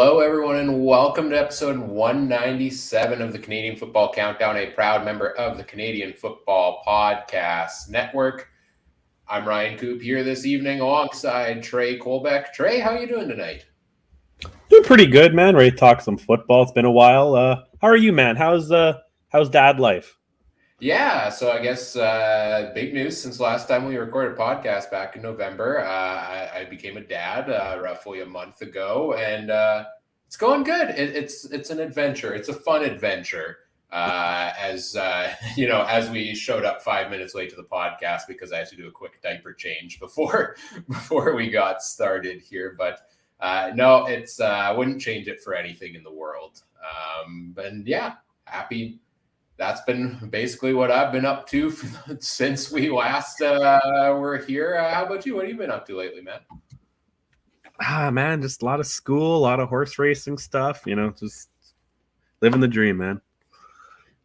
Hello, everyone, and welcome to episode 197 of the Canadian Football Countdown, a proud member of the Canadian Football Podcast Network. I'm Ryan Coop here this evening alongside Trey Colbeck. Trey, how are you doing tonight? Doing pretty good, man. Ready to talk some football. It's been a while. How are you, man? How's dad life? Yeah, so I guess big news since last time we recorded a podcast back in November. I became a dad roughly a month ago, and it's going good. It's an adventure. It's a fun adventure. As we showed up 5 minutes late to the podcast because I had to do a quick diaper change before we got started here. But no, it's I wouldn't change it for anything in the world. And yeah, happy. That's been basically what I've been up to since we last were here. How about you? What have you been up to lately, man? Man, just a lot of school, a lot of horse racing stuff. Just living the dream, man.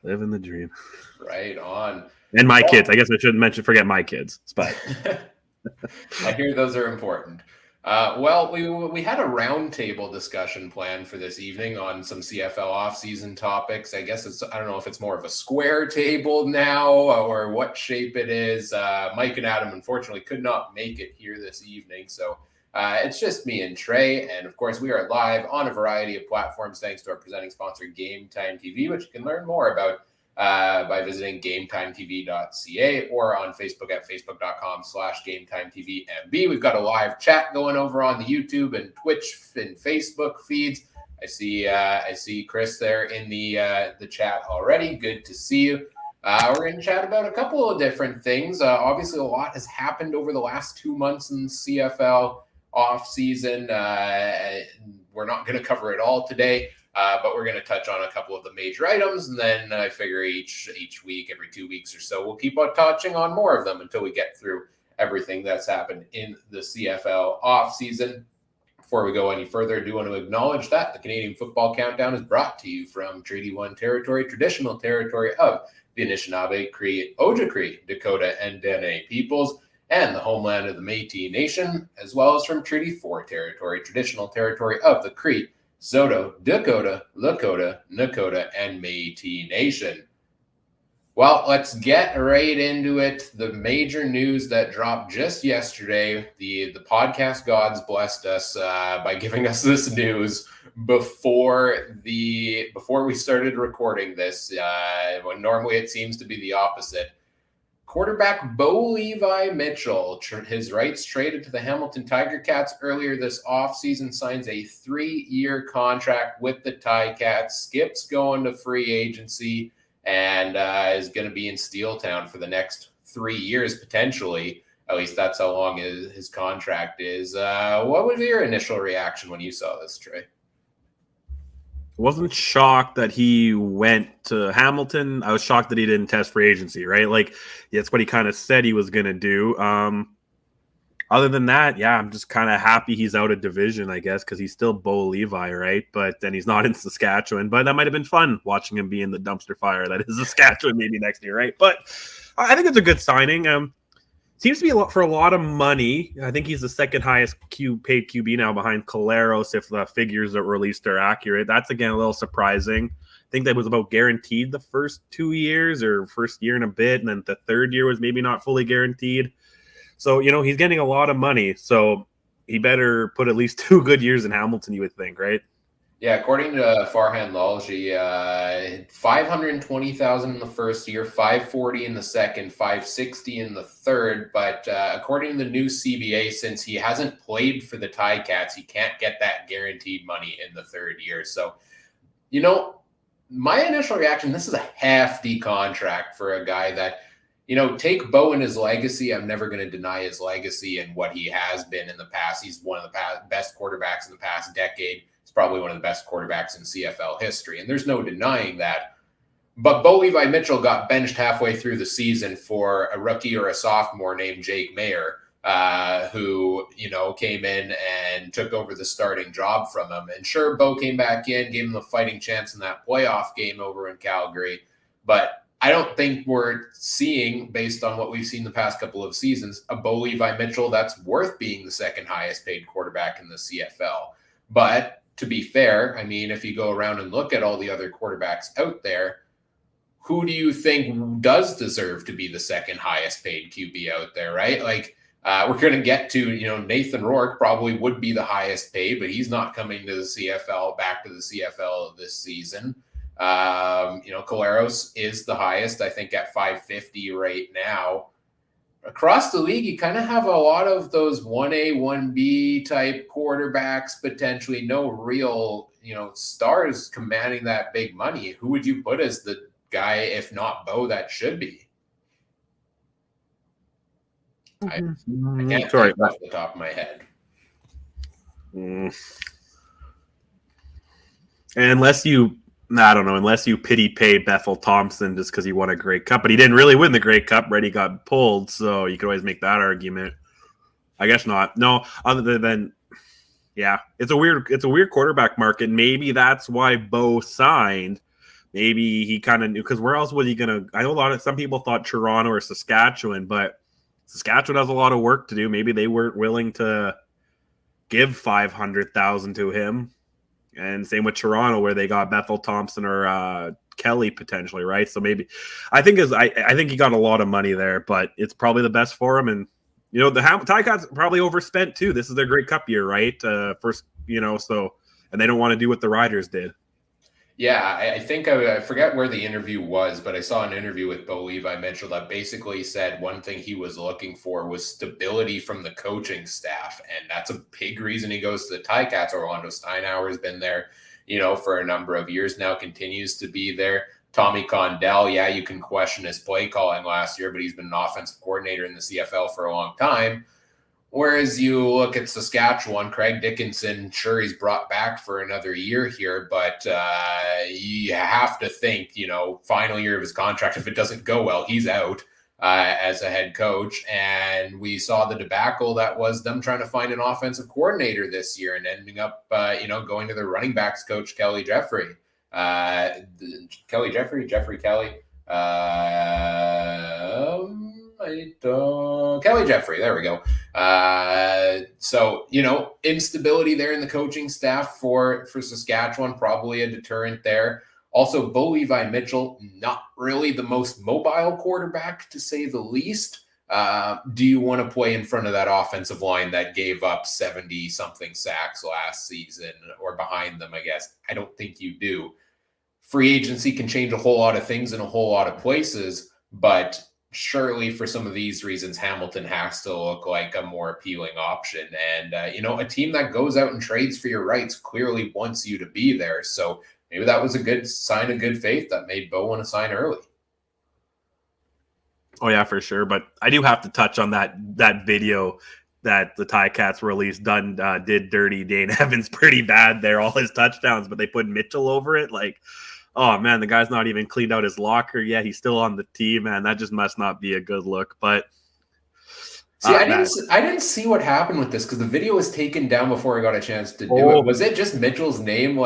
Living the dream. Right on. And my kids. I guess I shouldn't forget my kids. But I hear those are important. We had a roundtable discussion planned for this evening on some CFL offseason topics. I guess I don't know if it's more of a square table now or what shape it is. Mike and Adam, unfortunately, could not make it here this evening. So it's just me and Trey. And of course, we are live on a variety of platforms thanks to our presenting sponsor, Game Time TV, which you can learn more about by visiting GameTimeTV.ca or on Facebook at facebook.com/GameTimeTVMB. We've got a live chat going over on the YouTube and Twitch and Facebook feeds. I see Chris there in the chat already. Good to see you. We're going to chat about a couple of different things. Obviously, a lot has happened over the last 2 months in CFL offseason. We're not going to cover it all today. But we're going to touch on a couple of the major items, and then I figure each week, every 2 weeks or so, we'll keep on touching on more of them until we get through everything that's happened in the CFL offseason. Before we go any further, I do want to acknowledge that the Canadian Football Countdown is brought to you from Treaty 1 territory, traditional territory of the Anishinaabe, Cree, Ojibwe, Dakota, and Dene peoples, and the homeland of the Métis Nation, as well as from Treaty 4 territory, traditional territory of the Cree, Zoto, Dakota, Lakota, Nakota, and Métis Nation. Well, let's get right into it. The major news that dropped just yesterday, the podcast gods blessed us by giving us this news before we started recording this, when normally it seems to be the opposite. Quarterback Bo Levi Mitchell, his rights traded to the Hamilton Tiger Cats earlier this offseason, signs a 3-year contract with the Ticats, skips going to free agency, and is going to be in Steeltown for the next 3 years, potentially. At least that's how long his contract is. What was your initial reaction when you saw this, Trey? Wasn't shocked that he went to Hamilton. I was shocked that he didn't test free agency, right? Like, that's what he kind of said he was going to do. Other than that, yeah, I'm just kind of happy he's out of division, I guess, because he's still Bo Levi, right? But then he's not in Saskatchewan. But that might have been fun watching him be in the dumpster fire that is Saskatchewan maybe next year, right? But I think it's a good signing. Seems to be for a lot of money. I think he's the second highest paid QB now behind Caleros, if the figures that were released are accurate. That's, again, a little surprising. I think that was about guaranteed the first 2 years or first year and a bit, and then the third year was maybe not fully guaranteed. So, he's getting a lot of money. So he better put at least 2 good years in Hamilton, you would think, right? Yeah, according to Farhan Lalji, $520,000 in the first year, $540,000 in the second, $560,000 in the third. But according to the new CBA, since he hasn't played for the Ticats, he can't get that guaranteed money in the third year. So, my initial reaction, this is a hefty contract for a guy that, take Bo and his legacy. I'm never going to deny his legacy and what he has been in the past. He's one of the best quarterbacks in the past decade. Probably one of the best quarterbacks in CFL history, and there's no denying that. But Bo Levi Mitchell got benched halfway through the season for a rookie or a sophomore named Jake Mayer, who, came in and took over the starting job from him. And sure, Bo came back in, gave him a fighting chance in that playoff game over in Calgary. But I don't think we're seeing, based on what we've seen the past couple of seasons, a Bo Levi Mitchell that's worth being the second highest paid quarterback in the CFL. But to be fair, I mean, if you go around and look at all the other quarterbacks out there, who do you think does deserve to be the second highest paid QB out there, right? Like, we're going to get to, Nathan Rourke probably would be the highest paid, but he's not coming to the CFL, back to the CFL this season. Caleros is the highest, I think, at $550 right now. Across the league, you kind of have a lot of those 1A, 1B type quarterbacks, potentially no real, stars commanding that big money. Who would you put as the guy, if not Bo, that should be? I can't think off the top of my head. Unless you pity pay Bethel Thompson just because he won a Grey Cup, but he didn't really win the Grey Cup, right? He got pulled, so you could always make that argument. I guess not. No, other than, yeah, it's a weird quarterback market. Maybe that's why Bo signed. Maybe he kind of knew, because where else was he gonna? I know some people thought Toronto or Saskatchewan, but Saskatchewan has a lot of work to do. Maybe they weren't willing to give $500,000 to him. And same with Toronto, where they got Bethel Thompson or Kelly potentially, right? So maybe I think he got a lot of money there, but it's probably the best for him. And the Ticats probably overspent too. This is their Great Cup year, right? First, so, and they don't want to do what the Riders did. Yeah, I think I forget where the interview was, but I saw an interview with Bo Levi Mitchell that basically said one thing he was looking for was stability from the coaching staff. And that's a big reason he goes to the Ticats. Orlando Steinauer has been there, for a number of years now, continues to be there. Tommy Condell, yeah, you can question his play calling last year, but he's been an offensive coordinator in the CFL for a long time. Whereas you look at Saskatchewan, Craig Dickinson, sure, he's brought back for another year here, but you have to think, final year of his contract, if it doesn't go well, he's out as a head coach. And we saw the debacle that was them trying to find an offensive coordinator this year and ending up, going to their running backs coach, Kelly Jeffrey. Kelly. Kelly Jeffrey, there we go. So, instability there in the coaching staff for Saskatchewan, probably a deterrent there. Also, Bo Levi Mitchell, not really the most mobile quarterback, to say the least. Do you want to play in front of that offensive line that gave up 70-something sacks last season, or behind them, I guess? I don't think you do. Free agency can change a whole lot of things in a whole lot of places, but surely for some of these reasons, Hamilton has to look like a more appealing option. And, a team that goes out and trades for your rights clearly wants you to be there. So maybe that was a good sign of good faith that made Bo want to sign early. Oh, yeah, for sure. But I do have to touch on that video that the Ticats released. Did dirty Dane Evans pretty bad there, all his touchdowns, but they put Mitchell over it. Like, oh, man, the guy's not even cleaned out his locker yet. He's still on the team, man. That just must not be a good look. But see, I didn't see what happened with this because the video was taken down before I got a chance to do it. Was it just Mitchell's name,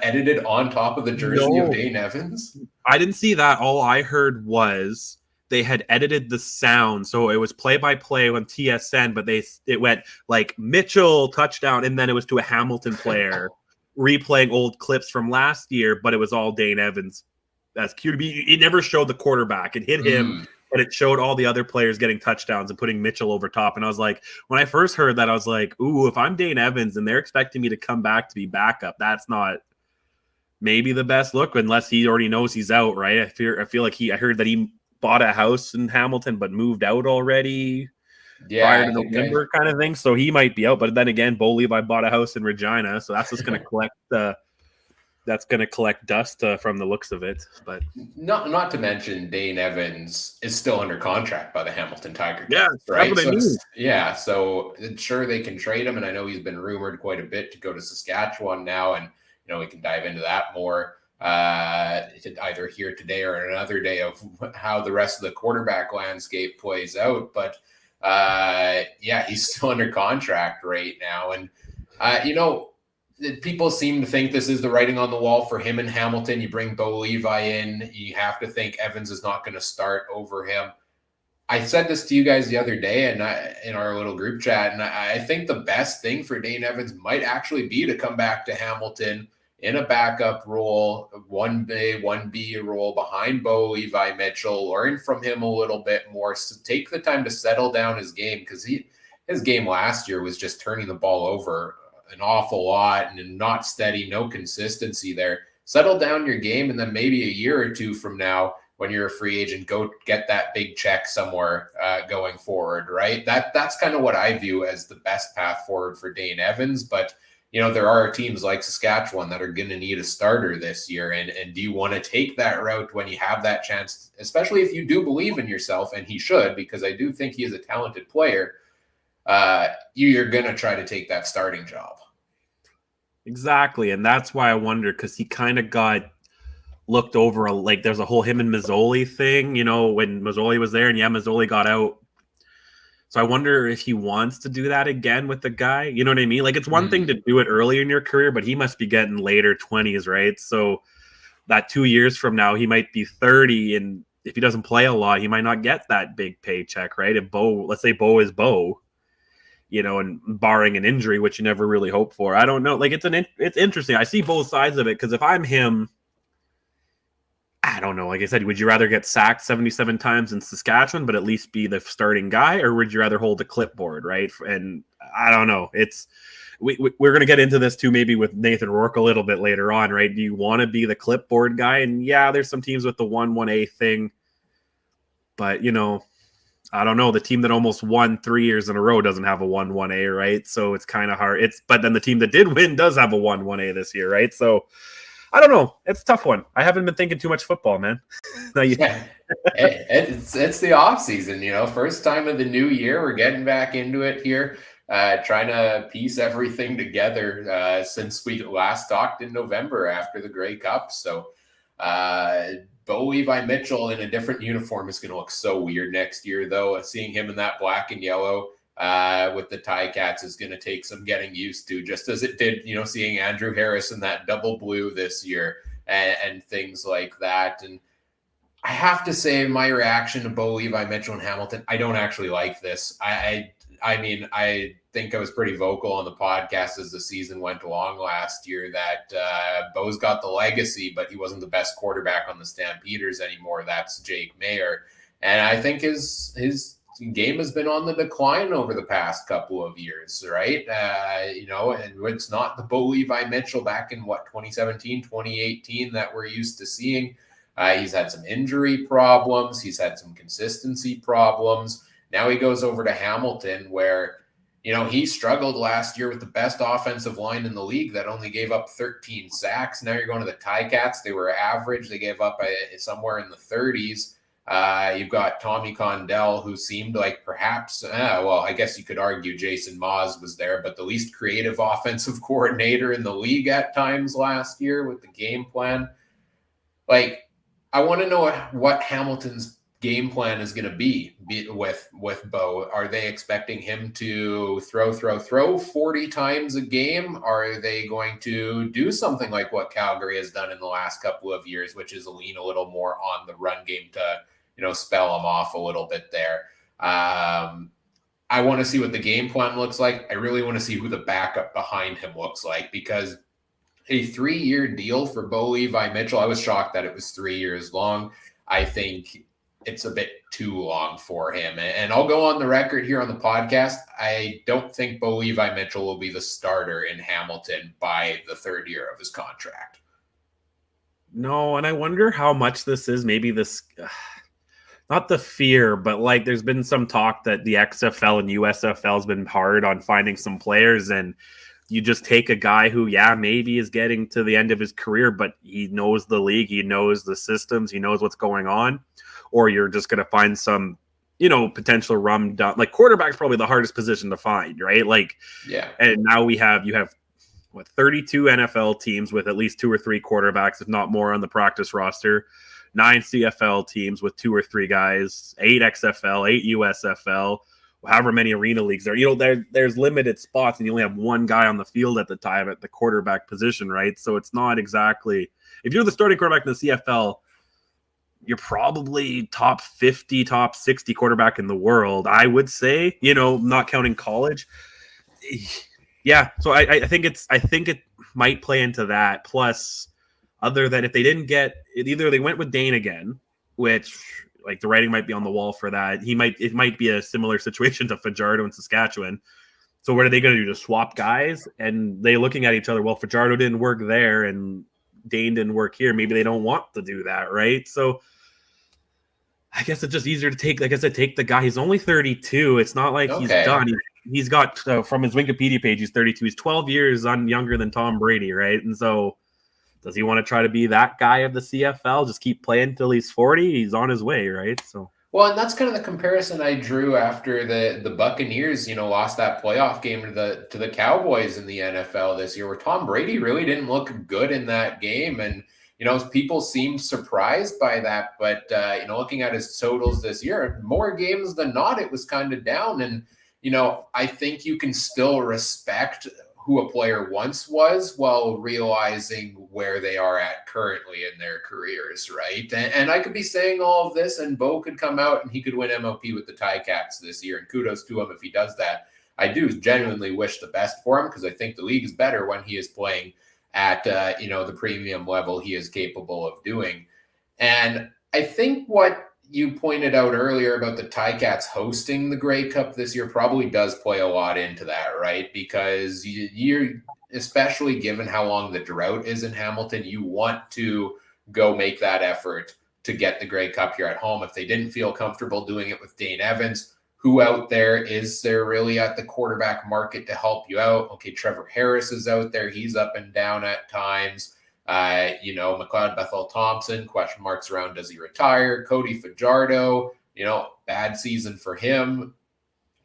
edited on top of the jersey of Dane Evans? I didn't see that. All I heard was they had edited the sound. So it was play-by-play on TSN, but it went like Mitchell touchdown, and then it was to a Hamilton player. Replaying old clips from last year, but it was all Dane Evans as QB. It never showed the quarterback. It hit him, but it showed all the other players getting touchdowns and putting Mitchell over top. And I was like, when I first heard that, I was like, ooh, if I'm Dane Evans and they're expecting me to come back to be backup, that's not maybe the best look unless he already knows he's out, right? I feel like I heard that he bought a house in Hamilton but moved out already. Prior to November kind of thing, so he might be out. But then again, Bo Levi bought a house in Regina, so that's just going to collect. That's going to collect dust from the looks of it. But not to mention, Dane Evans is still under contract by the Hamilton Tiger. Yeah, right. That's what I mean. Yeah, so sure they can trade him, and I know he's been rumored quite a bit to go to Saskatchewan now, and we can dive into that more either here today or another day of how the rest of the quarterback landscape plays out, but. He's still under contract right now. And, people seem to think this is the writing on the wall for him in Hamilton. You bring Bo Levi in, you have to think Evans is not going to start over him. I said this to you guys the other day and in our little group chat, and I think the best thing for Dane Evans might actually be to come back to Hamilton in a backup role, 1A, 1B role behind Bo Levi Mitchell, learn from him a little bit more, so take the time to settle down his game, because his game last year was just turning the ball over an awful lot and not steady, no consistency there. Settle down your game, and then maybe a year or two from now, when you're a free agent, go get that big check somewhere going forward, right? That's kind of what I view as the best path forward for Dane Evans. But, there are teams like Saskatchewan that are going to need a starter this year. And do you want to take that route when you have that chance, especially if you do believe in yourself, and he should, because I do think he is a talented player, you're going to try to take that starting job. Exactly. And that's why I wonder, because he kind of got looked over, like there's a whole him and Mazzoli thing, when Mazzoli was there, and Mazzoli got out. So I wonder if he wants to do that again with the guy. You know what I mean? Like, it's one thing to do it early in your career, but he must be getting later 20s, right? So that 2 years from now, he might be 30, and if he doesn't play a lot, he might not get that big paycheck, right? If let's say Bo is Bo, and barring an injury, which you never really hope for. I don't know. Like, it's interesting. I see both sides of it, because if I'm him, I don't know. Like I said, would you rather get sacked 77 times in Saskatchewan, but at least be the starting guy, or would you rather hold the clipboard, right? And I don't know. We're going to get into this too, maybe with Nathan Rourke a little bit later on, right? Do you want to be the clipboard guy? And yeah, there's some teams with the 1-1A thing, but I don't know. The team that almost won 3 years in a row doesn't have a 1-1A, right? So it's kind of hard. But then the team that did win does have a 1-1A this year, right? So I don't know. It's a tough one. I haven't been thinking too much football, man. Yeah. It's the off season, first time of the new year. We're getting back into it here, trying to piece everything together since we last talked in November after the Grey Cup. So Bo Levi Mitchell in a different uniform is going to look so weird next year, though. Seeing him in that black and yellow with the Ticats is going to take some getting used to, just as it did, seeing Andrew Harris in that double blue this year and things like that. And I have to say, my reaction to Bo Levi Mitchell and Hamilton, I don't actually like this. I mean, I think I was pretty vocal on the podcast as the season went along last year that Bo's got the legacy, but he wasn't the best quarterback on the Stampeders anymore. That's Jake Mayer. And I think his game has been on the decline over the past couple of years, right? And it's not the Bo Levi Mitchell back in 2017, 2018 that we're used to seeing. He's had some injury problems. He's had some consistency problems. Now he goes over to Hamilton, where, he struggled last year with the best offensive line in the league that only gave up 13 sacks. Now you're going to the Ticats. They were average. They gave up somewhere in the 30s. You've got Tommy Condell, who seemed like perhaps, I guess you could argue Jason Maas was there, but the least creative offensive coordinator in the league at times last year with the game plan. Like, I want to know what Hamilton's game plan is going to be with Bo. Are they expecting him to throw 40 times a game? Are they going to do something like what Calgary has done in the last couple of years, which is lean a little more on the run game to spell them off a little bit there? I want to see what the game plan looks like. I really want to see who the backup behind him looks like, because a 3-year deal for Bo Levi Mitchell, I was shocked that it was 3 years long. I think it's a bit too long for him. And I'll go on the record here on the podcast. I don't think Bo Levi Mitchell will be the starter in Hamilton by the 3rd year of his contract. No, and I wonder how much this is maybe this... not the fear, but like there's been some talk that the XFL and USFL has been hard on finding some players, and you just take a guy who, maybe is getting to the end of his career, but he knows the league, he knows the systems, he knows what's going on, or you're just going to find some, potential like quarterback's probably the hardest position to find, right? Like, yeah. And now you have 32 NFL teams with at least 2 or 3 quarterbacks, if not more, on the practice roster. 9 CFL teams with 2 or 3 guys, 8 XFL, 8 USFL, however many arena leagues there. There's limited spots, and you only have one guy on the field at the time at the quarterback position, right? So it's not exactly, if you're the starting quarterback in the CFL, you're probably top 50, top 60 quarterback in the world, I would say, not counting college. Yeah, so I think it might play into that. Plus, other than if they didn't get it, either they went with Dane again, which like the writing might be on the wall for that. It might be a similar situation to Fajardo in Saskatchewan. So what are they going to do? Just swap guys? And they looking at each other. Well, Fajardo didn't work there, and Dane didn't work here. Maybe they don't want to do that, right? So I guess it's just easier to take, like I said, take the guy. He's only 32. It's not like he's done. He's got, from his Wikipedia page, he's 32. He's 12 years younger than Tom Brady, right? And so does he want to try to be that guy of the CFL? Just keep playing until he's 40? He's on his way, right? So. Well, and that's kind of the comparison I drew after the Buccaneers, lost that playoff game to the Cowboys in the NFL this year, where Tom Brady really didn't look good in that game. And, people seemed surprised by that. But, looking at his totals this year, more games than not, it was kind of down. And, I think you can still respect who a player once was while realizing where they are at currently in their careers, right? And I could be saying all of this, and Bo could come out and he could win MLP with the Ticats this year, and kudos to him if he does that. I do genuinely wish the best for him, because I think the league is better when he is playing at, the premium level he is capable of doing. And I think what you pointed out earlier about the Ticats hosting the Grey Cup this year probably does play a lot into that, right? Because you're, especially given how long the drought is in Hamilton, you want to go make that effort to get the Grey Cup here at home. If they didn't feel comfortable doing it with Dane Evans, who out there is there really at the quarterback market to help you out? Okay, Trevor Harris is out there. He's up and down at times. McLeod Bethel Thompson, question marks around, does he retire? Cody Fajardo, bad season for him,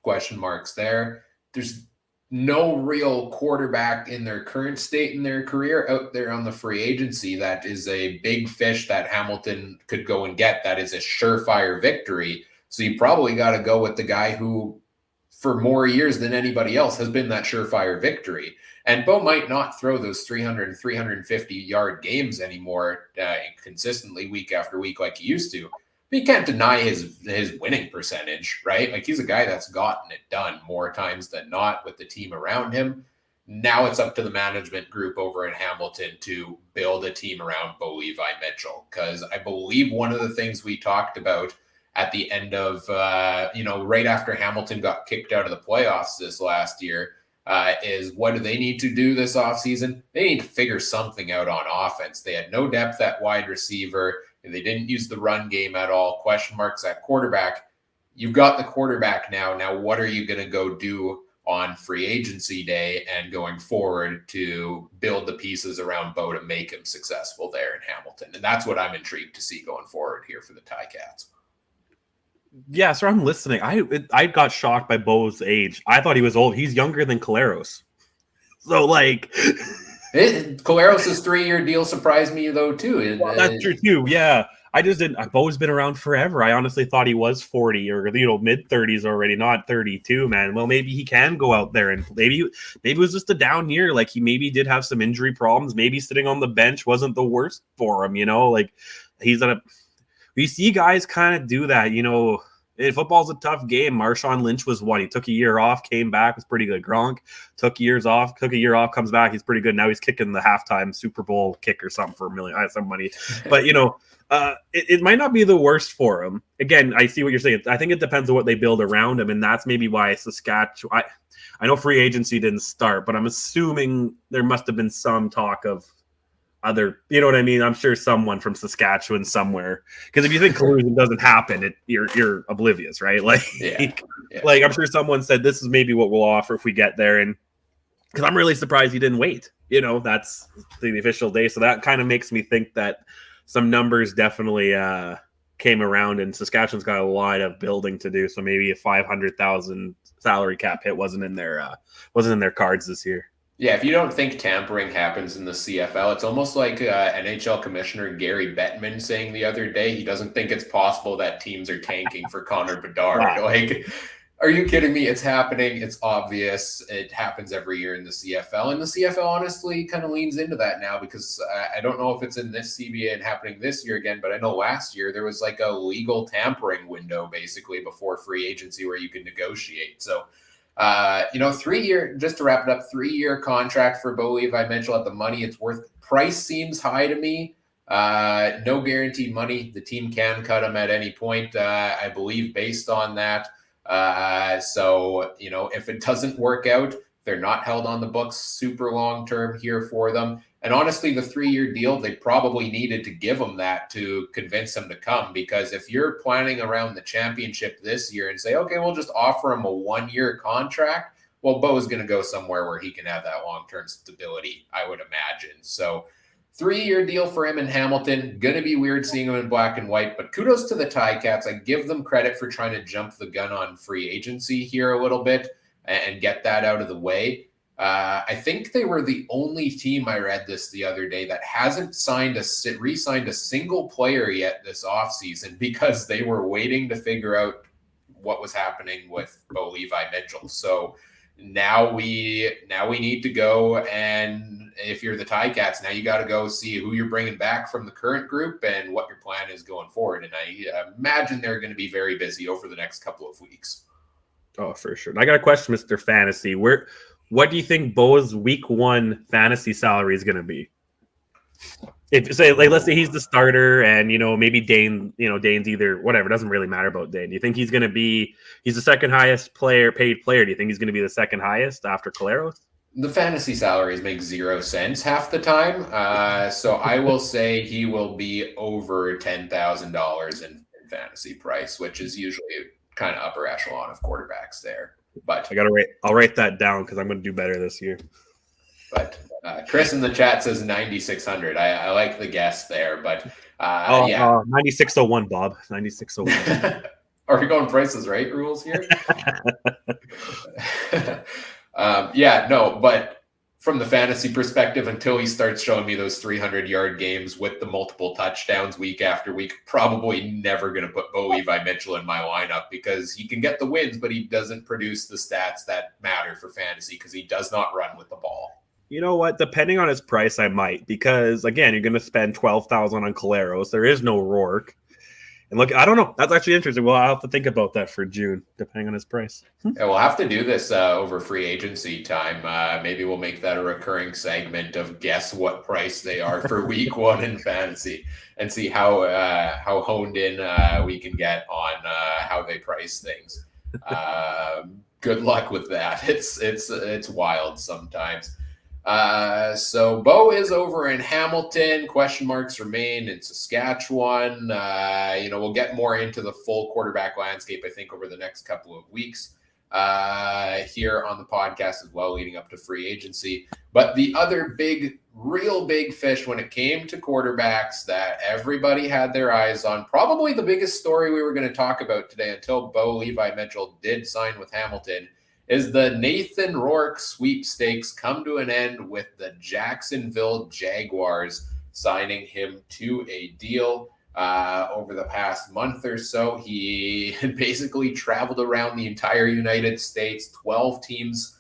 question marks there. There's no real quarterback in their current state in their career out there on the free agency that is a big fish that Hamilton could go and get. That is a surefire victory. So you probably got to go with the guy who, for more years than anybody else, has been that surefire victory. And Bo might not throw those 300 and 350-yard games anymore consistently week after week like he used to. But you can't deny his winning percentage, right? Like, he's a guy that's gotten it done more times than not with the team around him. Now it's up to the management group over in Hamilton to build a team around Bo Levi Mitchell, because I believe one of the things we talked about at the end of, right after Hamilton got kicked out of the playoffs this last year, is what do they need to do this offseason? They need to figure something out on offense. They had no depth at wide receiver. They didn't use the run game at all. Question marks at quarterback. You've got the quarterback now. Now, what are you going to go do on free agency day and going forward to build the pieces around Bo to make him successful there in Hamilton? And that's what I'm intrigued to see going forward here for the Ticats. Yeah, so I'm listening. I got shocked by Bo's age. I thought he was old. He's younger than Caleros. So, Caleros' 3-year deal surprised me, though, too. Well, that's true, too. Yeah. I just didn't. Bo's been around forever. I honestly thought he was 40 or, mid-30s already, not 32, man. Well, maybe he can go out there and maybe it was just a down year. Like, he maybe did have some injury problems. Maybe sitting on the bench wasn't the worst for him, he's at a... We see guys kind of do that, football's a tough game. Marshawn Lynch was one. He took a year off, came back, was pretty good. Gronk took a year off, comes back, he's pretty good. Now he's kicking the halftime Super Bowl kick or something for $1 million. I have some money. But, it might not be the worst for him. Again, I see what you're saying. I think it depends on what they build around him, and that's maybe why Saskatchewan... I know free agency didn't start, but I'm assuming there must have been some talk of other, what I mean? I'm sure someone from Saskatchewan somewhere. Because if you think collusion doesn't happen, you're oblivious, right? I'm sure someone said this is maybe what we'll offer if we get there. And because I'm really surprised he didn't wait. That's the official day. So that kind of makes me think that some numbers definitely came around, and Saskatchewan's got a lot of building to do. So maybe a 500,000 salary cap hit wasn't in their cards this year. Yeah, if you don't think tampering happens in the CFL, it's almost like NHL Commissioner Gary Bettman saying the other day he doesn't think it's possible that teams are tanking for Connor Bedard. Are you kidding me? It's happening. It's obvious. It happens every year in the CFL. And the CFL honestly kind of leans into that now because I don't know if it's in this CBA and happening this year again, but I know last year there was like a legal tampering window basically before free agency where you could negotiate. So, 3-year, just to wrap it up, 3-year contract for Bo Levi Mitchell at the money it's worth. Price seems high to me. No guaranteed money. The team can cut him at any point, I believe, based on that. If it doesn't work out, they're not held on the books super long term here for them. And honestly, the 3-year deal, they probably needed to give him that to convince him to come, because if you're planning around the championship this year and say, okay, we'll just offer him a 1-year contract, well, Bo's going to go somewhere where he can have that long-term stability, I would imagine. So 3-year deal for him in Hamilton. Going to be weird seeing him in black and white, but kudos to the Ticats. I give them credit for trying to jump the gun on free agency here a little bit and get that out of the way. I think they were the only team, I read this the other day, that hasn't re-signed a single player yet this offseason because they were waiting to figure out what was happening with Bo Levi Mitchell. So now we need to go, and if you're the Ticats, now you got to go see who you're bringing back from the current group and what your plan is going forward. And I imagine they're going to be very busy over the next couple of weeks. Oh, for sure. And I got a question, Mr. Fantasy. What do you think Bo's week 1 fantasy salary is going to be? If say, like, let's say he's the starter and, maybe Dane's either, whatever, it doesn't really matter about Dane. Do you think he's going to be, he's the second highest paid player. Do you think he's going to be the second highest after Caleros? The fantasy salaries make 0 sense half the time. So I will say he will be over $10,000 in fantasy price, which is usually kind of upper echelon of quarterbacks there. But I'll write that down because I'm going to do better this year. But Chris in the chat says 9,600. I like the guess there, but 9601, Bob. 9601. Are we going Prices Right rules here? But from the fantasy perspective, until he starts showing me those 300-yard games with the multiple touchdowns week after week, probably never going to put Bo Levi Mitchell in my lineup because he can get the wins, but he doesn't produce the stats that matter for fantasy because he does not run with the ball. You know what? Depending on his price, I might, because again, you're going to spend $12,000 on Caleros. There is no Rourke. And look, I don't know. That's actually interesting. Well, I'll have to think about that for June, depending on his price. Yeah, we'll have to do this over free agency time. Maybe we'll make that a recurring segment of guess what price they are for week 1 in fantasy and see how honed in we can get on how they price things. Good luck with that. It's wild sometimes. So Bo is over in Hamilton. Question marks remain in Saskatchewan. We'll get more into the full quarterback landscape, I think, over the next couple of weeks here on the podcast as well, leading up to free agency. But the other real big fish when it came to quarterbacks that everybody had their eyes on, probably the biggest story we were going to talk about today until Bo Levi Mitchell did sign with Hamilton, is the Nathan Rourke sweepstakes come to an end with the Jacksonville Jaguars signing him to a deal over the past month or so. He basically traveled around the entire United States, 12 teams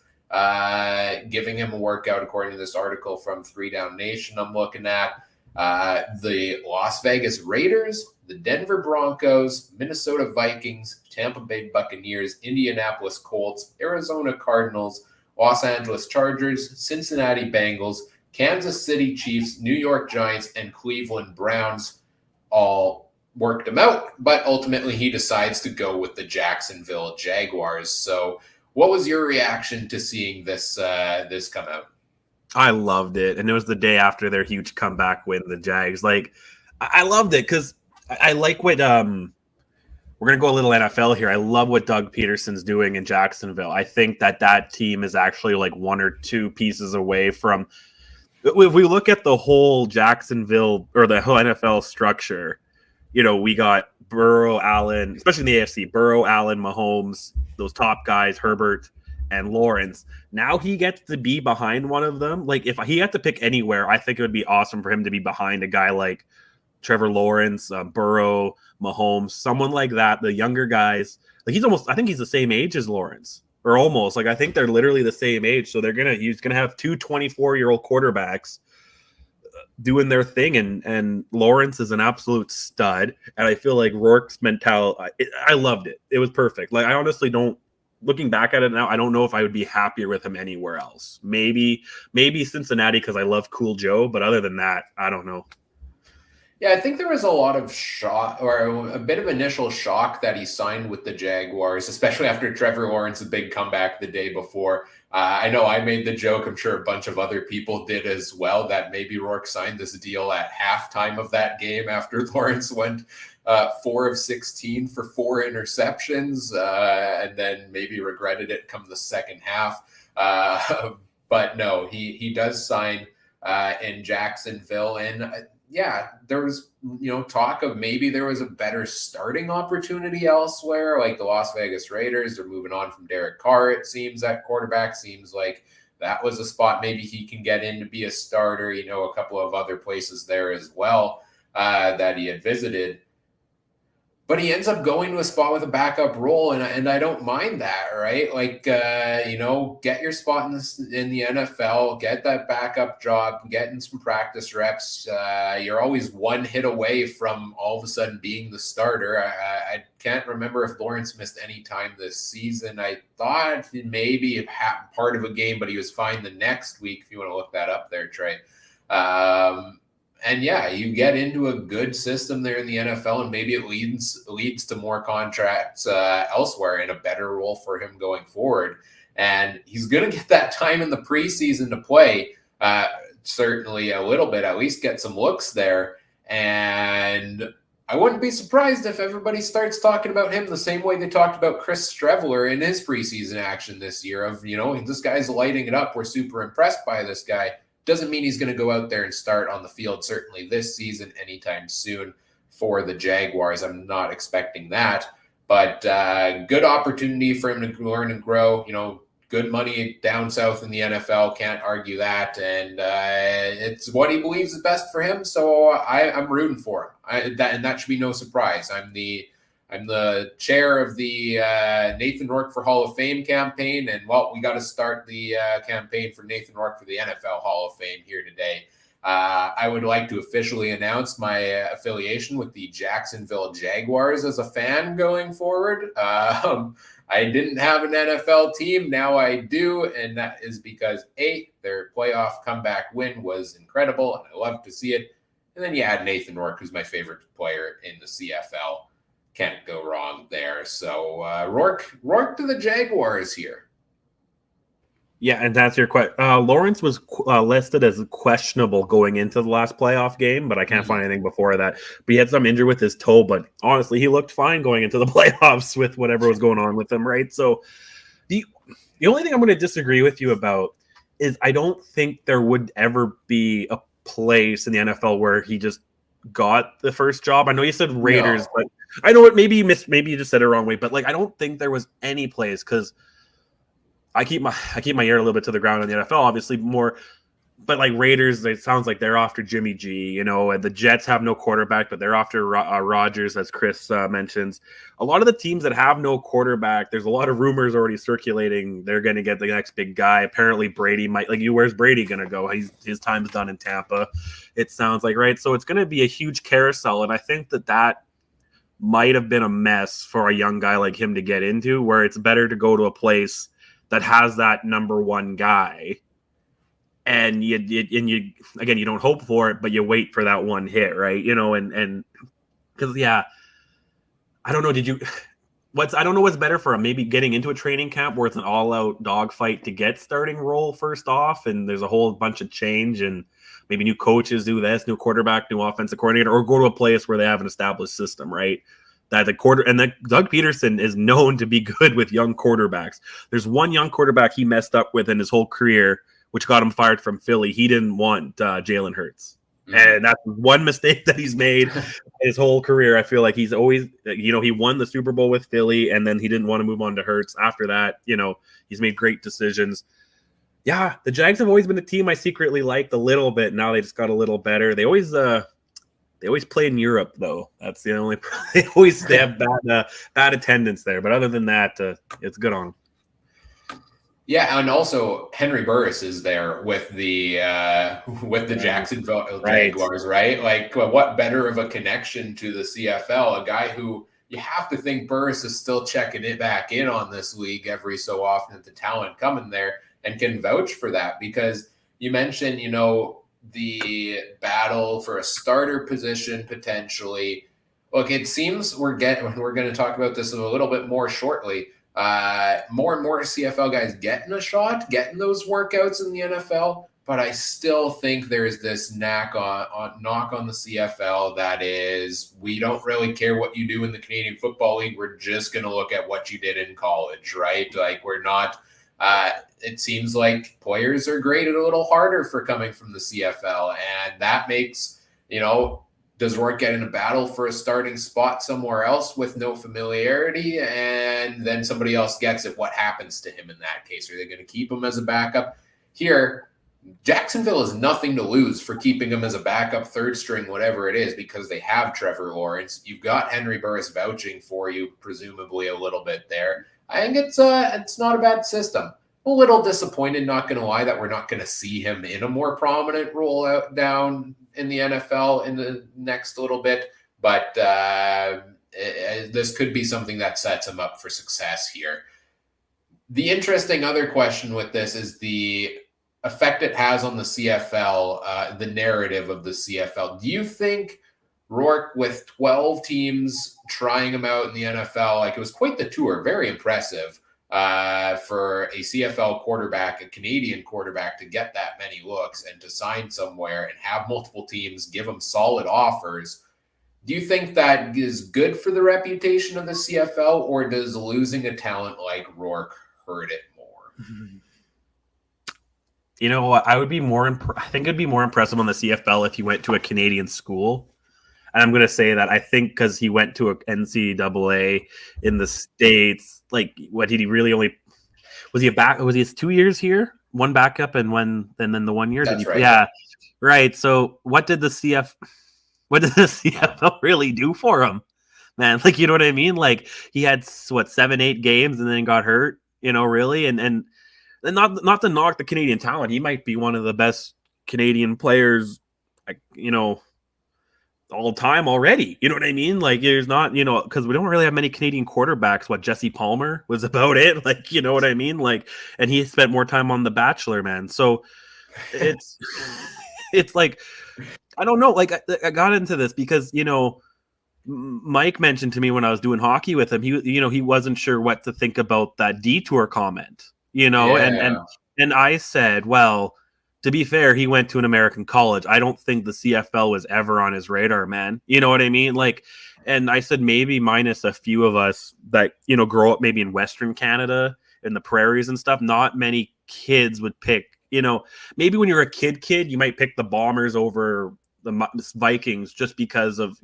giving him a workout, according to this article from 3 Down Nation I'm looking at. The Las Vegas Raiders, the Denver Broncos, Minnesota Vikings, Tampa Bay Buccaneers, Indianapolis Colts, Arizona Cardinals, Los Angeles Chargers, Cincinnati Bengals, Kansas City Chiefs, New York Giants, and Cleveland Browns all worked him out, but ultimately he decides to go with the Jacksonville Jaguars. So what was your reaction to seeing this come out? I loved it. And it was the day after their huge comeback win, the Jags. Like, I loved it because I like what we're going to go a little NFL here. I love what Doug Peterson's doing in Jacksonville. I think that team is actually like 1 or 2 pieces away from, if we look at the whole Jacksonville or the whole NFL structure, we got Burrow, Allen, especially in the AFC, Burrow, Allen, Mahomes, those top guys, Herbert and Lawrence. Now he gets to be behind one of them. Like, if he had to pick anywhere, I think it would be awesome for him to be behind a guy like Trevor Lawrence, Burrow, Mahomes, someone like that, the younger guys. Like I think he's the same age as Lawrence, or almost. Like I think they're literally the same age. So he's gonna have two 24-year-old quarterbacks doing their thing, and Lawrence is an absolute stud. And I feel like Rourke's mentality, I loved it. It was perfect. Like I honestly don't. Looking back at it now, I don't know if I would be happier with him anywhere else. Maybe Cincinnati because I love Cool Joe, but other than that, I don't know. Yeah, I think there was a lot of shock, or a bit of initial shock, that he signed with the Jaguars, especially after Trevor Lawrence's big comeback the day before. I know I made the joke, I'm sure a bunch of other people did as well, that maybe Rourke signed this deal at halftime of that game after Lawrence went 4 of 16 for 4 interceptions, and then maybe regretted it come the second half. But no, he does sign in Jacksonville, and yeah, there was, talk of maybe there was a better starting opportunity elsewhere, like the Las Vegas Raiders. They're moving on from Derek Carr, it seems, at quarterback. Seems like that was a spot maybe he can get in to be a starter. A couple of other places there as well that he had visited. But he ends up going to a spot with a backup role, and I don't mind that, right? Like, get your spot in the NFL, get that backup job, getting some practice reps. You're always one hit away from all of a sudden being the starter. I can't remember if Lawrence missed any time this season. I thought maybe part of a game, but he was fine the next week, if you want to look that up there, Trey. And yeah, you get into a good system there in the NFL, and maybe it leads to more contracts elsewhere and a better role for him going forward. And he's going to get that time in the preseason to play, certainly a little bit, at least get some looks there. And I wouldn't be surprised if everybody starts talking about him the same way they talked about Chris Streveler in his preseason action this year of, this guy's lighting it up. We're super impressed by this guy. Doesn't mean he's going to go out there and start on the field, certainly this season, anytime soon for the Jaguars. I'm not expecting that, but good opportunity for him to learn and grow. Good money down south in the NFL. Can't argue that. And it's what he believes is best for him. So I'm rooting for him. And that should be no surprise. I'm the chair of the Nathan Rourke for Hall of Fame campaign. And, well, we got to start the campaign for Nathan Rourke for the NFL Hall of Fame here today. I would like to officially announce my affiliation with the Jacksonville Jaguars as a fan going forward. I didn't have an NFL team. Now I do. And that is because, their playoff comeback win was incredible, and I love to see it. And then you add Nathan Rourke, who's my favorite player in the CFL. Can't go wrong there. So Rourke to the Jaguars here. Yeah, and that's your question. Lawrence was listed as questionable going into the last playoff game, but I can't find anything before that. But he had some injury with his toe, but honestly, he looked fine going into the playoffs with whatever was going on with him, right? So the only thing I'm going to disagree with you about is I don't think there would ever be a place in the NFL where he just got the first job. I know you said Raiders, but I know maybe you just said it the wrong way, but like I don't think there was any place, because I keep my ear a little bit to the ground on the NFL, obviously more, but like Raiders, it sounds like they're after Jimmy G, and the Jets have no quarterback, but they're after Rodgers, as Chris mentions. A lot of the teams that have no quarterback, there's a lot of rumors already circulating. They're going to get the next big guy. Apparently Brady might, where's Brady going to go? His time's done in Tampa, it sounds like, right? So it's going to be a huge carousel. And I think that might have been a mess for a young guy like him to get into, where it's better to go to a place that has that number one guy, and you again, you don't hope for it, but you wait for that one hit, right? And because I don't know. I don't know what's better for him. Maybe getting into a training camp where it's an all-out dogfight to get starting role first off, and there's a whole bunch of change, and maybe new coaches do this, new quarterback, new offensive coordinator, or go to a place where they have an established system, right? That Doug Peterson is known to be good with young quarterbacks. There's one young quarterback he messed up with in his whole career, which got him fired from Philly. He didn't want Jalen Hurts. And that's one mistake that he's made his whole career. I feel like he's always, he won the Super Bowl with Philly, and then he didn't want to move on to Hurts. After that, he's made great decisions. Yeah, the Jags have always been a team I secretly liked a little bit. Now they just got a little better. They always, They always play in Europe, though. That's the only. They have bad attendance there, but other than that, it's good on them. Yeah, and also Henry Burris is there with the Jacksonville Jaguars, right? Like, what better of a connection to the CFL? A guy who you have to think Burris is still checking it back in on this league every so often at the talent coming there, and can vouch for that, because you mentioned, the battle for a starter position potentially. Look, it seems we're going to talk about this a little bit more shortly. More and more CFL guys getting a shot, getting those workouts in the NFL, but I still think there's this knock on the CFL that is, we don't really care what you do in the Canadian Football League. We're just going to look at what you did in college, right? Like, we're not. It seems like players are graded a little harder for coming from the CFL, and that makes, does Rourke get in a battle for a starting spot somewhere else with no familiarity, and then somebody else gets it? What happens to him in that case? Are they going to keep him as a backup? Here, Jacksonville has nothing to lose for keeping him as a backup, third string, whatever it is, because they have Trevor Lawrence. You've got Henry Burris vouching for you, presumably a little bit there. I think it's not a bad system. A little disappointed, not going to lie, that we're not going to see him in a more prominent role out down in the NFL in the next little bit, but this could be something that sets him up for success here. The interesting other question with this is the effect it has on the CFL, the narrative of the CFL. Do you think Rourke, with 12 teams trying him out in the NFL, like, it was quite the tour, very impressive for a CFL quarterback, a Canadian quarterback, to get that many looks and to sign somewhere and have multiple teams give him solid offers? Do you think that is good for the reputation of the CFL, or does losing a talent like Rourke hurt it more? You know what? I think it'd be more impressive on the CFL if he went to a Canadian school. And I'm going to say that I think because he went to a NCAA in the States, like, what did he really only was he a back? Was he 2 years here, one backup and then the 1 year? That's right. Yeah, right. So what did the CFL really do for him, man? Like, you know what I mean? Like, he had 7-8 games and then got hurt. Really, and not to knock the Canadian talent, he might be one of the best Canadian players, all time already. You know what I mean? Like, there's not, because we don't really have many Canadian quarterbacks. What, Jesse Palmer was about it? Like, you know what I mean? Like, and he spent more time on The Bachelor, man. So it's like, I don't know. Like, I got into this because, Mike mentioned to me when I was doing hockey with him, he wasn't sure what to think about that detour comment, Yeah. and I said, well, to be fair, he went to an American college. I don't think the CFL was ever on his radar, man. You know what I mean? Like, and I said, maybe minus a few of us that, grow up maybe in Western Canada, in the prairies and stuff, not many kids would pick, maybe when you're a kid, you might pick the Bombers over the Vikings just because of,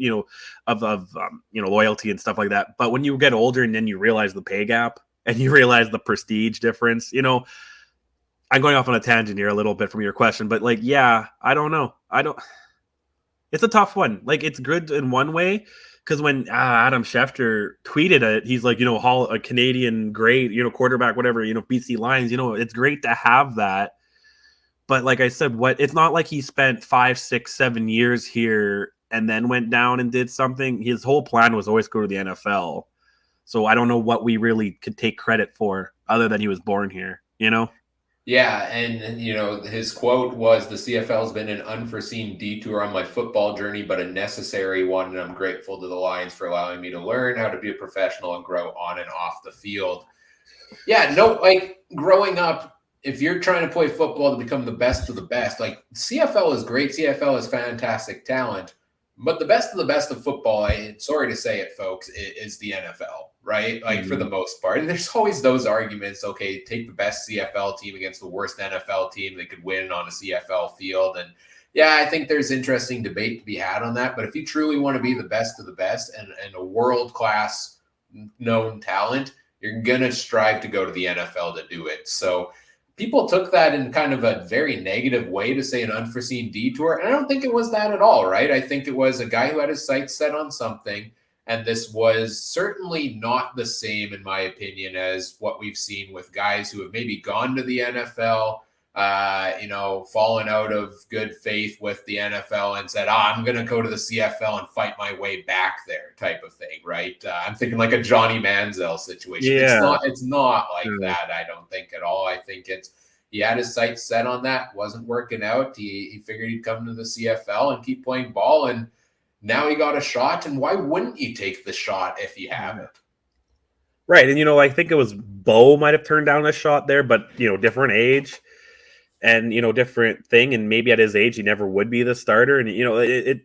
loyalty and stuff like that. But when you get older and then you realize the pay gap and you realize the prestige difference, I'm going off on a tangent here a little bit from your question, but like, yeah, I don't know. It's a tough one. Like, it's good in one way, because when Adam Schefter tweeted it, he's like, a Canadian great, quarterback, whatever, BC Lions, it's great to have that. But like I said, it's not like he spent 5, 6, 7 years here and then went down and did something. His whole plan was always go to the NFL. So I don't know what we really could take credit for other than he was born here, Yeah, and his quote was, "The CFL has been an unforeseen detour on my football journey, but a necessary one, and I'm grateful to the Lions for allowing me to learn how to be a professional and grow on and off the field." Yeah, like, growing up, if you're trying to play football to become the best of the best, like, CFL is great. CFL is fantastic talent, but the best of football, sorry to say it, folks, is the NFL, right? Like, for the most part. And there's always those arguments, okay, take the best CFL team against the worst NFL team. They could win on a CFL field. And yeah, I think there's interesting debate to be had on that. But if you truly want to be the best of the best and a world-class known talent, you're going to strive to go to the NFL to do it. So people took that in kind of a very negative way to say an unforeseen detour. And I don't think it was that at all, right? I think it was a guy who had his sights set on something. And this was certainly not the same, in my opinion, as what we've seen with guys who have maybe gone to the NFL, fallen out of good faith with the NFL and said, I'm going to go to the CFL and fight my way back there type of thing, right? I'm thinking like a Johnny Manziel situation. Yeah. It's not like that, I don't think at all. I think he had his sights set on that, wasn't working out. He figured he'd come to the CFL and keep playing ball, and now he got a shot, and why wouldn't you take the shot if you have it? Right, and I think it was Bo might have turned down a shot there, but different age. And different thing, and maybe at his age he never would be the starter, and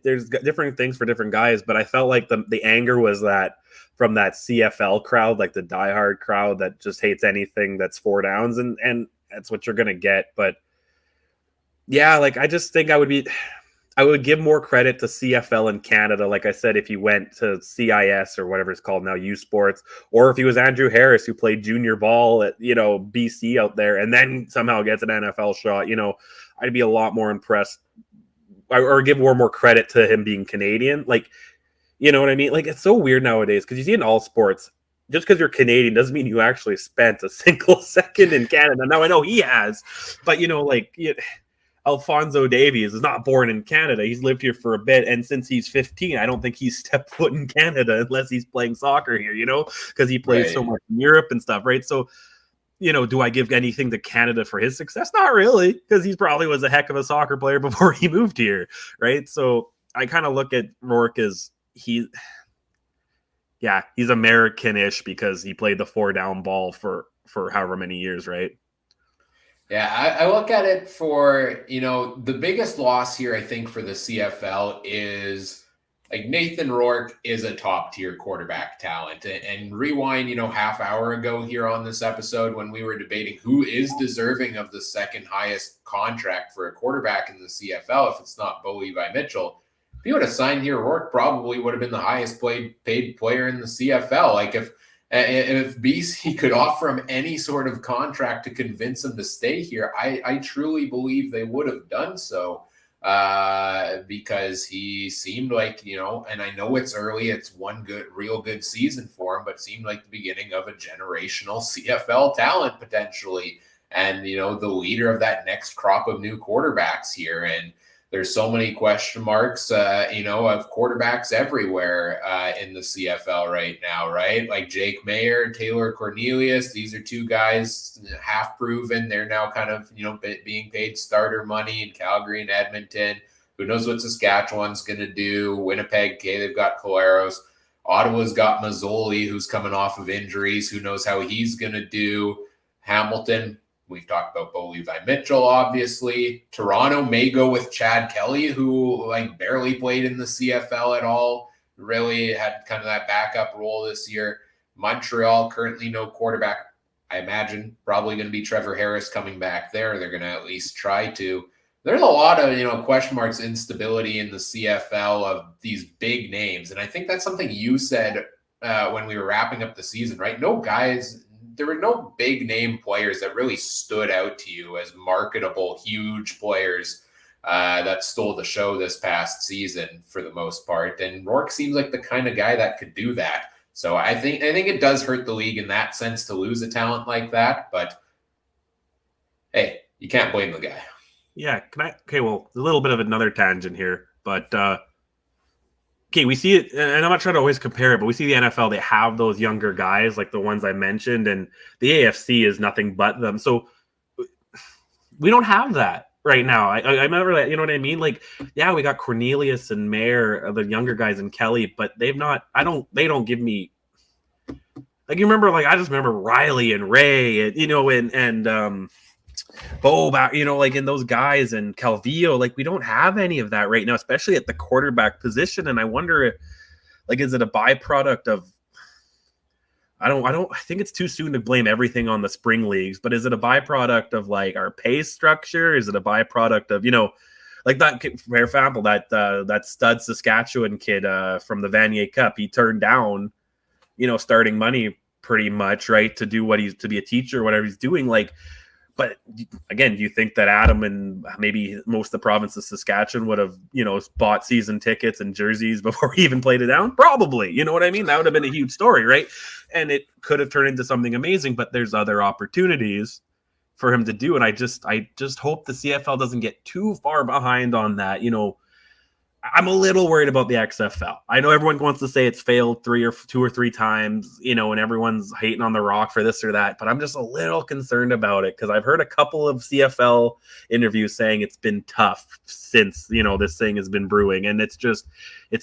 there's different things for different guys. But I felt like the anger was that from that CFL crowd, like the diehard crowd that just hates anything that's 4 downs, and that's what you're gonna get. But yeah, like I just think I would give more credit to CFL in Canada. Like I said, if he went to CIS or whatever it's called now, U Sports, or if he was Andrew Harris, who played junior ball at, BC out there and then somehow gets an NFL shot, I'd be a lot more impressed or give more credit to him being Canadian. Like, you know what I mean? Like, it's so weird nowadays because you see in all sports, just because you're Canadian doesn't mean you actually spent a single second in Canada. Now, I know he has, but, Alphonso Davies is not born in Canada. He's lived here for a bit. And since he's 15, I don't think he's stepped foot in Canada unless he's playing soccer here, because he plays so much in Europe and stuff, right? So, do I give anything to Canada for his success? Not really, because he probably was a heck of a soccer player before he moved here, right? So I kind of look at Rourke as he's American-ish because he played the 4-down ball for however many years, right? Yeah, I look at it for, the biggest loss here, I think, for the CFL is like Nathan Rourke is a top tier quarterback talent. And rewind, half hour ago here on this episode when we were debating who is deserving of the second highest contract for a quarterback in the CFL, if it's not Bo Levi Mitchell. If he would have signed here, Rourke probably would have been the highest paid player in the CFL. Like if BC could offer him any sort of contract to convince him to stay here, I truly believe they would have done so because he seemed like, and I know it's early, it's one real good season for him, but seemed like the beginning of a generational CFL talent potentially. And, the leader of that next crop of new quarterbacks here. And there's so many question marks, of quarterbacks everywhere in the CFL right now, right? Like Jake Mayer, Taylor Cornelius. These are 2 guys half proven. They're now kind of, being paid starter money in Calgary and Edmonton. Who knows what Saskatchewan's going to do? Winnipeg, they've got Collaros. Ottawa's got Mazzoli, who's coming off of injuries. Who knows how he's going to do? Hamilton. We've talked about Bo Levi Mitchell, obviously. Toronto may go with Chad Kelly, who barely played in the CFL at all. Really had kind of that backup role this year. Montreal, currently no quarterback. I imagine probably going to be Trevor Harris coming back there. They're going to at least try to. There's a lot of, question marks, instability in the CFL of these big names. And I think that's something you said when we were wrapping up the season, right? There were no big name players that really stood out to you as marketable, huge players that stole the show this past season for the most part. And Rourke seems like the kind of guy that could do that. So I think it does hurt the league in that sense to lose a talent like that. But hey, you can't blame the guy. Yeah. Okay, well, a little bit of another tangent here, but okay, we see it, and I'm not trying to always compare it, but we see the NFL, they have those younger guys, like the ones I mentioned, and the AFC is nothing but them. So we don't have that right now. I remember that, you know what I mean? Like, yeah, we got Cornelius and Mayer, the younger guys, and Kelly, but they don't give me, like, you remember, like, I just remember Riley and Ray, and Bo, and those guys and Calvillo, like, we don't have any of that right now, especially at the quarterback position. And I wonder, like, is it a byproduct of, I think it's too soon to blame everything on the spring leagues, but is it a byproduct of like our pay structure? Is it a byproduct of, like that, for example, that stud Saskatchewan kid from the Vanier Cup, he turned down, starting money pretty much, right, to do to be a teacher or whatever he's doing. Like, But again, do you think that Adam and maybe most of the province of Saskatchewan would have, bought season tickets and jerseys before he even played it down? Probably. You know what I mean? That would have been a huge story, right? And it could have turned into something amazing, but there's other opportunities for him to do. And I just hope the CFL doesn't get too far behind on that. I'm a little worried about the XFL. I know everyone wants to say it's failed two or three times, and everyone's hating on the Rock for this or that, but I'm just a little concerned about it because I've heard a couple of CFL interviews saying it's been tough since, this thing has been brewing, and it's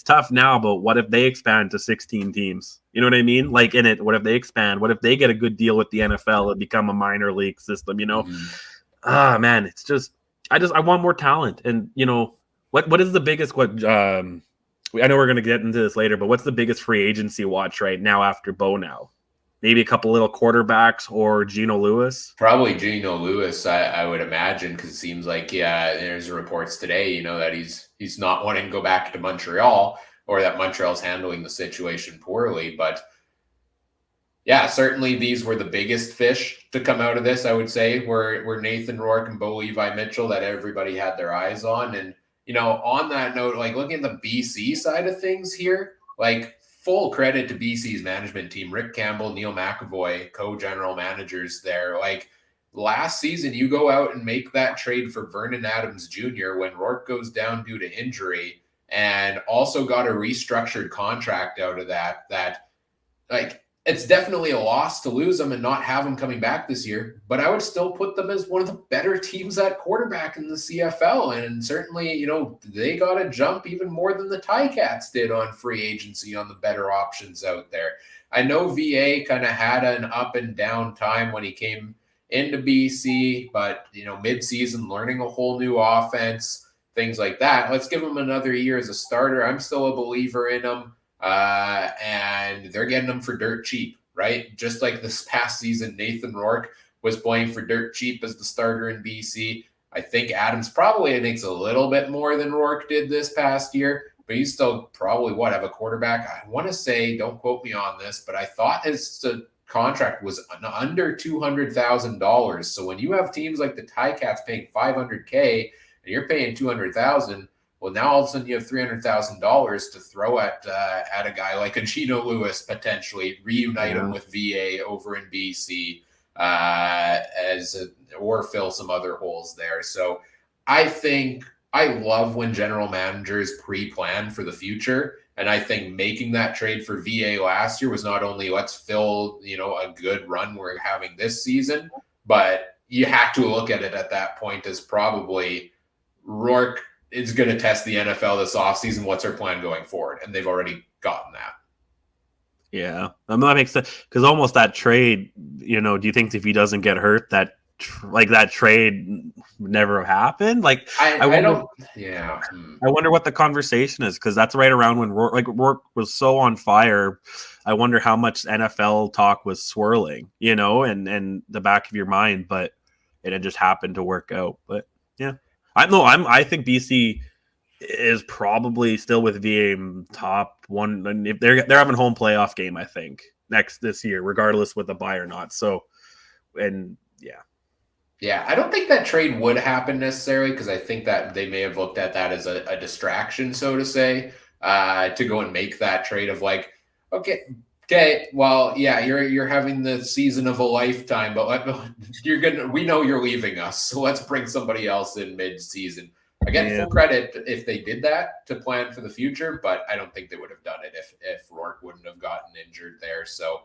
tough now, but what if they expand to 16 teams? You know what I mean? Like what if they expand? What if they get a good deal with the NFL and become a minor league system, Mm-hmm. Man, it's just, I want more talent. And, what is the biggest, I know we're going to get into this later, but what's the biggest free agency watch right now after Bo now? Maybe a couple little quarterbacks or Geno Lewis? Probably Geno Lewis, I would imagine, because it seems like, there's reports today, that he's not wanting to go back to Montreal, or that Montreal's handling the situation poorly. But yeah, certainly these were the biggest fish to come out of this, I would say, were Nathan Rourke and Bo Levi Mitchell that everybody had their eyes on. And on that note, like looking at the BC side of things here, like full credit to BC's management team, Rick Campbell, Neil McAvoy, co-general managers there. Like last season, you go out and make that trade for Vernon Adams Jr. when Rourke goes down due to injury, and also got a restructured contract out of that like, it's definitely a loss to lose them and not have them coming back this year, but I would still put them as one of the better teams at quarterback in the CFL. And certainly, they got to jump even more than the Ticats did on free agency on the better options out there. I know VA kind of had an up and down time when he came into BC, but, mid-season learning a whole new offense, things like that. Let's give him another year as a starter. I'm still a believer in him. And they're getting them for dirt cheap, right? Just like this past season, Nathan Rourke was playing for dirt cheap as the starter in BC. I think Adams probably makes a little bit more than Rourke did this past year, but he's still probably have a quarterback. I want to say, don't quote me on this, but I thought his contract was under $200,000. So when you have teams like the Ticats paying $500K and you're paying $200,000, well, now all of a sudden you have $300,000 to throw at a guy like a Geno Lewis, potentially reunite him with VA over in BC, or fill some other holes there. So I think I love when general managers pre-plan for the future. And I think making that trade for VA last year was not only let's fill, a good run we're having this season, but you have to look at it at that point as probably Rourke is going to test the NFL this offseason. What's our plan going forward? And they've already gotten that. Yeah, that makes sense. Because almost that trade, do you think if he doesn't get hurt, that trade would never happen? Like, I wonder, I wonder what the conversation is, because that's right around when Rourke was so on fire. I wonder how much NFL talk was swirling, and the back of your mind, but it had just happened to work out. But yeah. I think BC is probably still with VA top one, and if they're having home playoff game, I think this year, regardless with the bye or not. So, and yeah, I don't think that trade would happen necessarily, because I think that they may have looked at that as a distraction, so to say, to go and make that trade of like, okay, well, yeah, you're having the season of a lifetime, but we know you're leaving us, so let's bring somebody else in mid-season. Again, full credit if they did that to plan for the future, but I don't think they would have done it if Rourke wouldn't have gotten injured there. So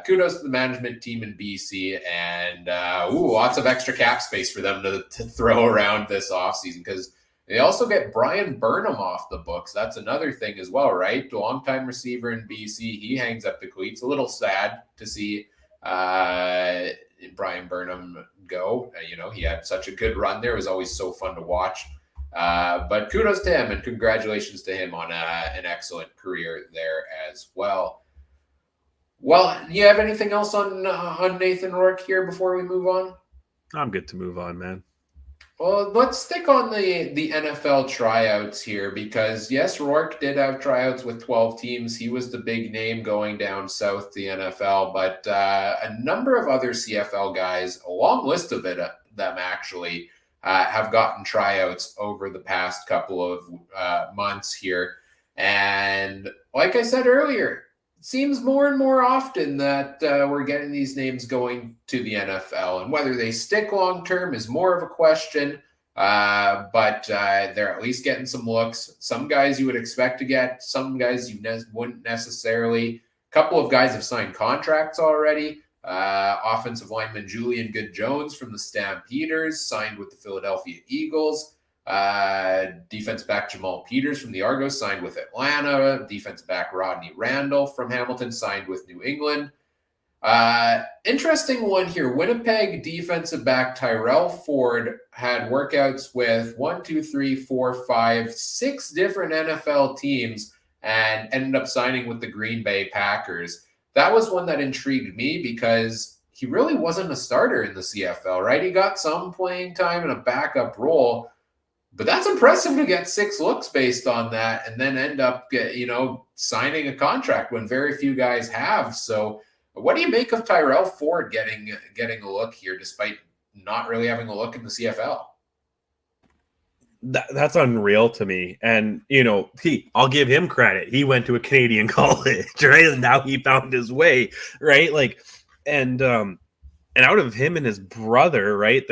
kudos to the management team in BC, and lots of extra cap space for them to throw around this offseason, because they also get Brian Burnham off the books. That's another thing as well, right? A longtime receiver in BC. He hangs up the cleats. A little sad to see Brian Burnham go. He had such a good run there. It was always so fun to watch. But kudos to him, and congratulations to him on an excellent career there as well. Well, you have anything else on Nathan Rourke here before we move on? I'm good to move on, man. Well, let's stick on the NFL tryouts here because, yes, Rourke did have tryouts with 12 teams. He was the big name going down south to the NFL, but a number of other CFL guys, a long list of them actually, have gotten tryouts over the past couple of months here. And like I said earlier, it seems more and more often that we're getting these names going to the NFL, and whether they stick long term is more of a question. But they're at least getting some looks. Some guys you would expect to get, some guys you wouldn't necessarily. A couple of guys have signed contracts already. Offensive lineman Julian Good-Jones from the Stampeders signed with the Philadelphia Eagles. Defense back Jamal Peters from the Argos signed with Atlanta. Defense back Rodney Randall from Hamilton signed with New England. Interesting one here. Winnipeg defensive back Tyrell Ford had workouts with 6 different NFL teams and ended up signing with the Green Bay Packers. That was one that intrigued me because he really wasn't a starter in the CFL, right? He got some playing time in a backup role, but that's impressive to get 6 looks based on that and then end up signing a contract when very few guys have. So what do you make of Tyrell Ford getting a look here despite not really having a look in the CFL? That's unreal to me. And, I'll give him credit. He went to a Canadian college, right? And now he found his way, right? And out of him and his brother, right?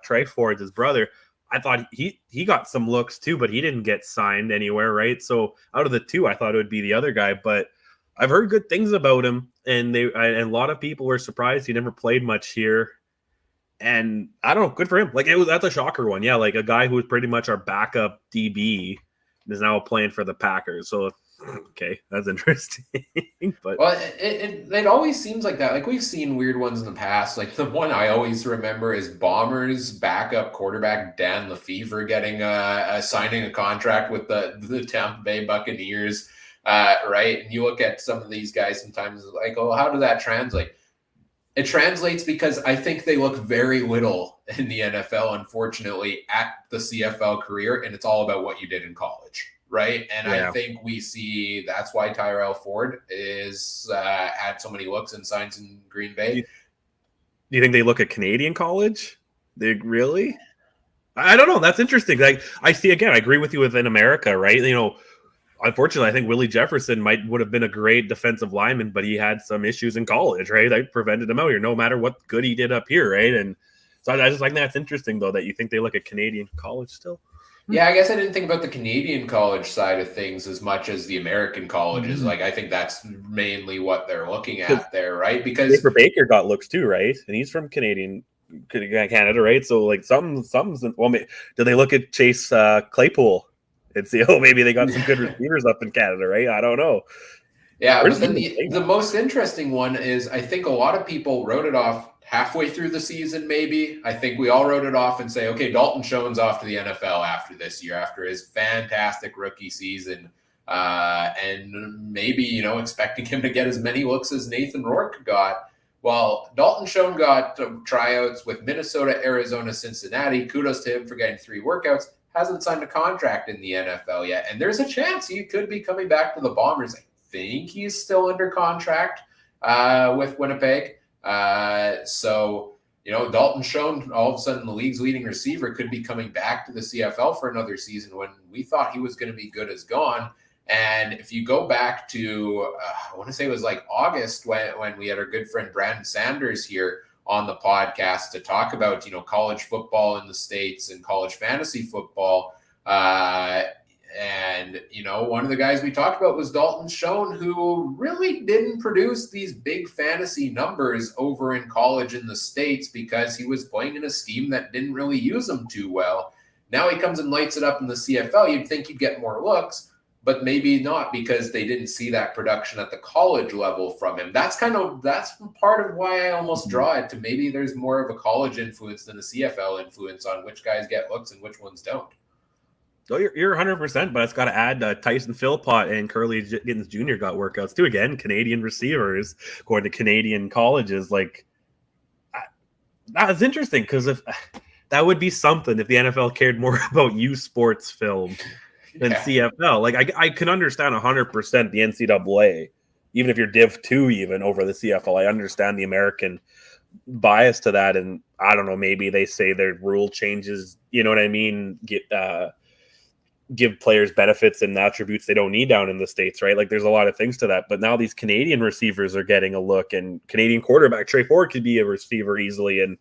Trey Ford's his brother. I thought he got some looks too, but he didn't get signed anywhere, right? So out of the two, I thought it would be the other guy, but I've heard good things about him, and a lot of people were surprised he never played much here. And I don't know, good for him. That's a shocker one. Yeah, a guy who was pretty much our backup DB is now playing for the Packers. So, okay, that's interesting. But it always seems like that. We've seen weird ones in the past. The one I always remember is Bombers backup quarterback Dan Lefevre getting signing a contract with the Tampa Bay Buccaneers. Right? And you look at some of these guys sometimes how does that translate? It translates because I think they look very little in the NFL, unfortunately, at the CFL career, and it's all about what you did in college, right? And I think we see that's why Tyrell Ford is had so many looks and signs in Green Bay. Do you think they look at Canadian college? They really? I don't know. That's interesting. I see, again, I agree with you within America, right? Unfortunately, I think Willie Jefferson would have been a great defensive lineman, but he had some issues in college, right? That prevented him out here, no matter what good he did up here, right? And so I just that's interesting, though, that you think they look at Canadian college still. Yeah, I guess I didn't think about the Canadian college side of things as much as the American colleges. Mm-hmm. I think that's mainly what they're looking at there, right? Because Baker got looks too, right? And he's from Canada, right? So do they look at Chase Claypool and see, maybe they got some good receivers up in Canada, right? I don't know. Yeah, but then the most interesting one is I think a lot of people wrote it off halfway through the season, maybe. I think we all wrote it off and say, okay, Dalton Schoen's off to the NFL after this year, after his fantastic rookie season. And maybe, expecting him to get as many looks as Nathan Rourke got. Well, Dalton Schoen got tryouts with Minnesota, Arizona, Cincinnati. Kudos to him for getting 3 workouts. Hasn't signed a contract in the NFL yet. And there's a chance he could be coming back to the Bombers. I think he's still under contract with Winnipeg. So, Dalton Schoen, all of a sudden the league's leading receiver, could be coming back to the CFL for another season when we thought he was going to be good as gone. And if you go back to, I want to say it was August when we had our good friend Brandon Sanders here on the podcast to talk about, college football in the States and college fantasy football. And, one of the guys we talked about was Dalton Schoen, who really didn't produce these big fantasy numbers over in college in the States because he was playing in a scheme that didn't really use him too well. Now he comes and lights it up in the CFL. You'd think he'd get more looks, but maybe not because they didn't see that production at the college level from him. That's part of why I almost draw it to maybe there's more of a college influence than a CFL influence on which guys get looks and which ones don't. Oh, you're 100%, but it's got to add Tyson Philpott and Curly Gittens Jr. got workouts too. Again, Canadian receivers going to Canadian colleges. That's interesting because that would be something if the NFL cared more about U Sports film than CFL. Like I can understand 100% the NCAA, even if you're Div 2 even over the CFL. I understand the American bias to that, and I don't know, maybe they say their rule changes, you know what I mean, give players benefits and attributes they don't need down in the States, right? Like there's a lot of things to that. But now these Canadian receivers are getting a look, and Canadian quarterback Trey Ford could be a receiver easily. And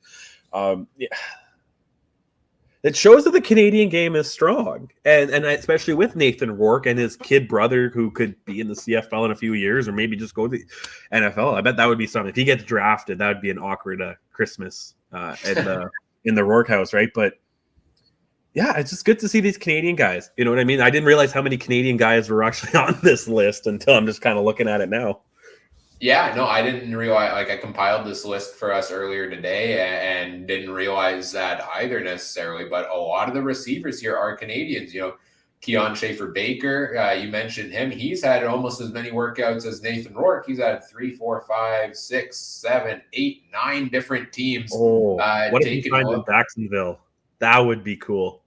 it shows that the Canadian game is strong, and especially with Nathan Rourke and his kid brother who could be in the CFL in a few years, or maybe just go to the NFL. I bet that would be something. If he gets drafted, that would be an awkward Christmas in the Rourke house, right? But yeah, it's just good to see these Canadian guys. You know what I mean? I didn't realize how many Canadian guys were actually on this list until I'm just kind of looking at it now. Yeah, no, I didn't realize. Like, I compiled this list for us earlier today and didn't realize that either necessarily. But a lot of the receivers here are Canadians. You know, Keon Schaefer-Baker, you mentioned him. He's had almost as many workouts as Nathan Rourke. He's had 3, 4, 5, 6, 7, 8, 9 different teams. Oh, what if he signed in Jacksonville? That would be cool.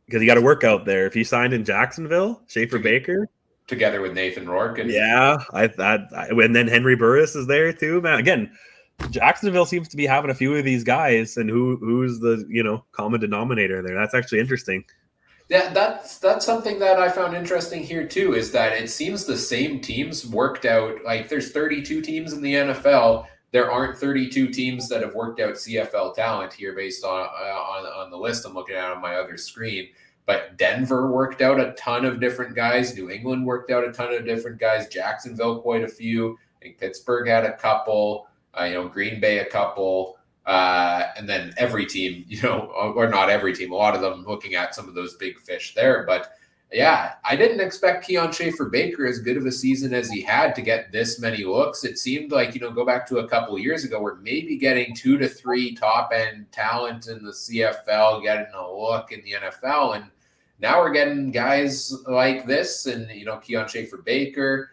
Because he got to work out there. If he signed in Jacksonville, Schaefer-Baker. Together with Nathan Rourke. And and then Henry Burris is there too, man. Again, Jacksonville seems to be having a few of these guys, and who's the common denominator there? That's actually interesting. Yeah, that's something that I found interesting here too, is that it seems the same teams worked out. Like there's 32 teams in the NFL. There aren't 32 teams that have worked out CFL talent here based on the list I'm looking at on my other screen. But Denver worked out a ton of different guys. New England worked out a ton of different guys. Jacksonville, quite a few. I think Pittsburgh had a couple. Green Bay a couple. And then every team, or not every team, a lot of them looking at some of those big fish there. But yeah, I didn't expect Keon Schaefer-Baker, as good of a season as he had, to get this many looks. It seemed like, go back to a couple of years ago, we're maybe getting 2 to 3 top-end talent in the CFL, getting a look in the NFL. And now we're getting guys like this and, Keon Schaefer-Baker,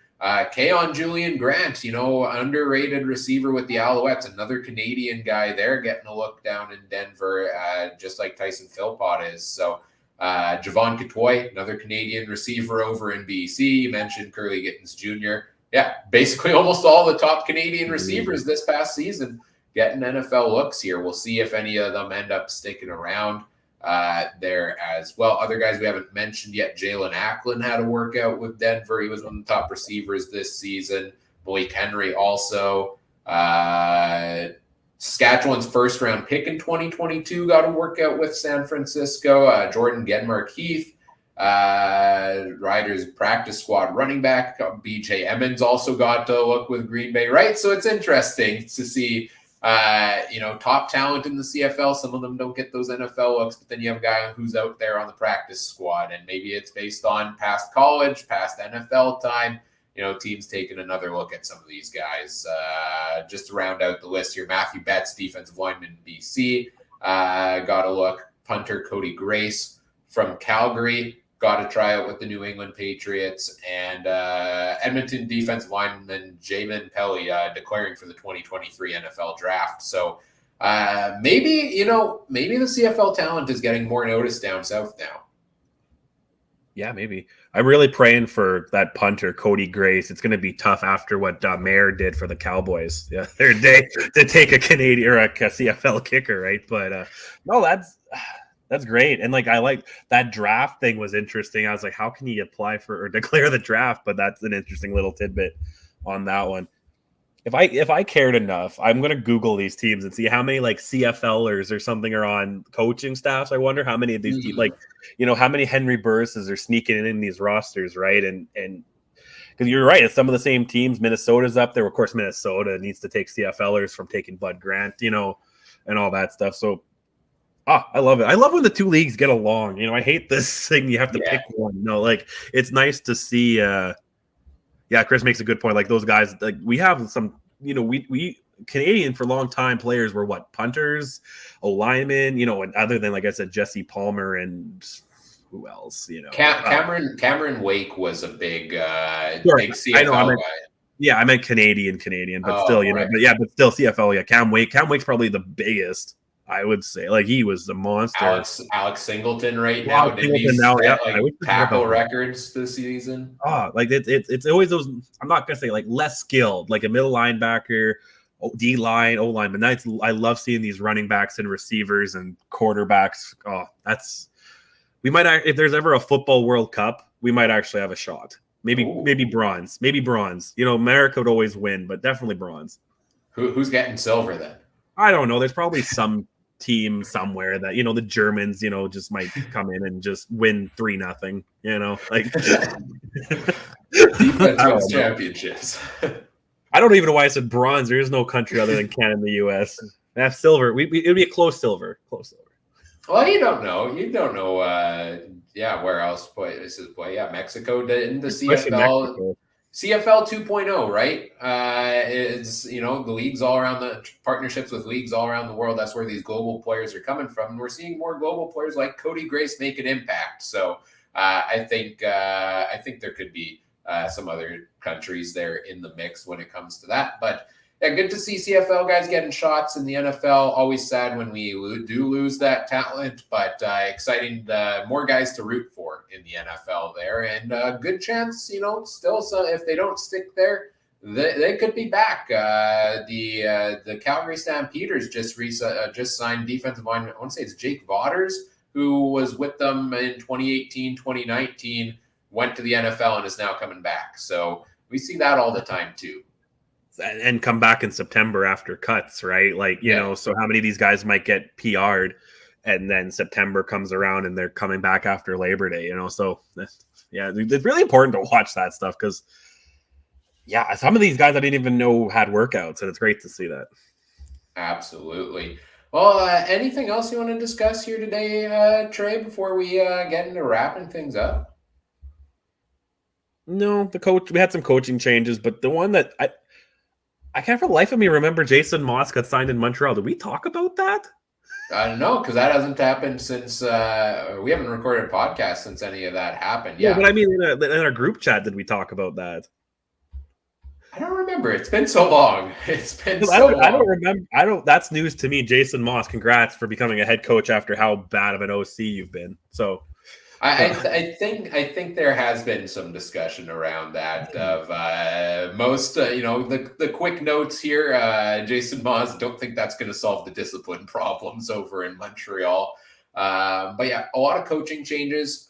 Keon Julian Grant, underrated receiver with the Alouettes, another Canadian guy there getting a look down in Denver, just like Tyson Philpott is. So, Javon Catoy, another Canadian receiver over in BC. You mentioned Curly Gittins Jr. Yeah, basically almost all the top Canadian receivers this past season getting NFL looks here. We'll see if any of them end up sticking around there as well. Other guys we haven't mentioned yet. Jalen Acklin had a workout with Denver. He was one of the top receivers this season. Blake Henry also. Saskatchewan's first-round pick in 2022 got a workout with San Francisco. Jordan Genmark-Heath, Riders practice squad running back. BJ Emmons also got to look with Green Bay, right? So it's interesting to see, top talent in the CFL. Some of them don't get those NFL looks, but then you have a guy who's out there on the practice squad, and maybe it's based on past college, past NFL time. Teams taking another look at some of these guys. Just to round out the list here, Matthew Betts, defensive lineman in BC, got a look. Punter Cody Grace from Calgary got a tryout with the New England Patriots, and Edmonton defensive lineman Jamin Pelly declaring for the 2023 NFL draft. So maybe the CFL talent is getting more notice down south now. Yeah, maybe. I'm really praying for that punter, Cody Grace. It's going to be tough after what Mayer did for the Cowboys the other day to take a Canadian or a CFL kicker, right? But no, that's great. And I like that draft thing was interesting. I was like, how can you apply for or declare the draft? But that's an interesting little tidbit on that one. If I cared enough, I'm going to Google these teams and see how many CFLers or something are on coaching staffs. I wonder how many of these teams, how many Henry Burrises are sneaking in these rosters, right? And because you're right, it's some of the same teams. Minnesota's up there. Of course, Minnesota needs to take CFLers from taking Bud Grant, and all that stuff. So, I love it. I love when the two leagues get along. I hate this thing. You have to pick one. It's nice to see. Yeah, Chris makes a good point. Those guys, we have some, we Canadian for a long time players were punters, linemen, and other than, like I said, Jesse Palmer and who else, Cameron Wake was a big CFL guy. Yeah, I meant Canadian, but still, right. But still CFL. Yeah, Cam Wake's probably the biggest I would say like he was the monster. Alex Singleton right Wow, now. Didn't he Singleton now, set I wish tackle records this season? Like it's always those. I'm not gonna say like less skilled, like a middle linebacker, D line, O line, but I love seeing these running backs and receivers and quarterbacks. We might, if there's ever a football World Cup, we might actually have a shot. Maybe bronze. America would always win, but definitely bronze. Who's getting silver then? I don't know. There's probably some team somewhere that the Germans just might come in and just win 3-0. Like defense wins championships. I don't even know why I said bronze. There is no country other than Canada and the U.S. That's silver. It'd be a close silver. Well, you don't know. Where else places play? Yeah, Mexico in the CFL. CFL 2.0, right? It's the leagues all around the partnerships with leagues all around the world. That's where these global players are coming from. And we're seeing more global players like Cody Grace make an impact. So I think there could be some other countries there in the mix when it comes to that. But yeah, good to see CFL guys getting shots in the NFL. Always sad when we do lose that talent, but exciting, more guys to root for in the NFL there. And good chance, still, so if they don't stick there, they could be back. The Calgary Stampeders just signed defensive lineman, I want to say it's Jake Vaughters, who was with them in 2018, 2019, went to the NFL and is now coming back. So we see that all the time too. And come back in September after cuts, right? So how many of these guys might get PR'd and then September comes around and they're coming back after Labor Day, So, yeah, it's really important to watch that stuff because, yeah, some of these guys I didn't even know had workouts, and it's great to see that. Absolutely. Well, anything else you want to discuss here today, Trey, before we get into wrapping things up? No, we had some coaching changes, but the one that I can't for the life of me remember Jason Moss got signed in Montreal. Did we talk about that? No, because that hasn't happened since we haven't recorded a podcast since any of that happened. Yeah, but I mean, in our group chat, did we talk about that? I don't remember. It's been so long. I don't remember. That's news to me. Jason Moss, congrats for becoming a head coach after how bad of an OC you've been. So. I think there has been some discussion around that of most the quick notes here. Jason Moss, don't think that's going to solve the discipline problems over in Montreal. But yeah, a lot of coaching changes.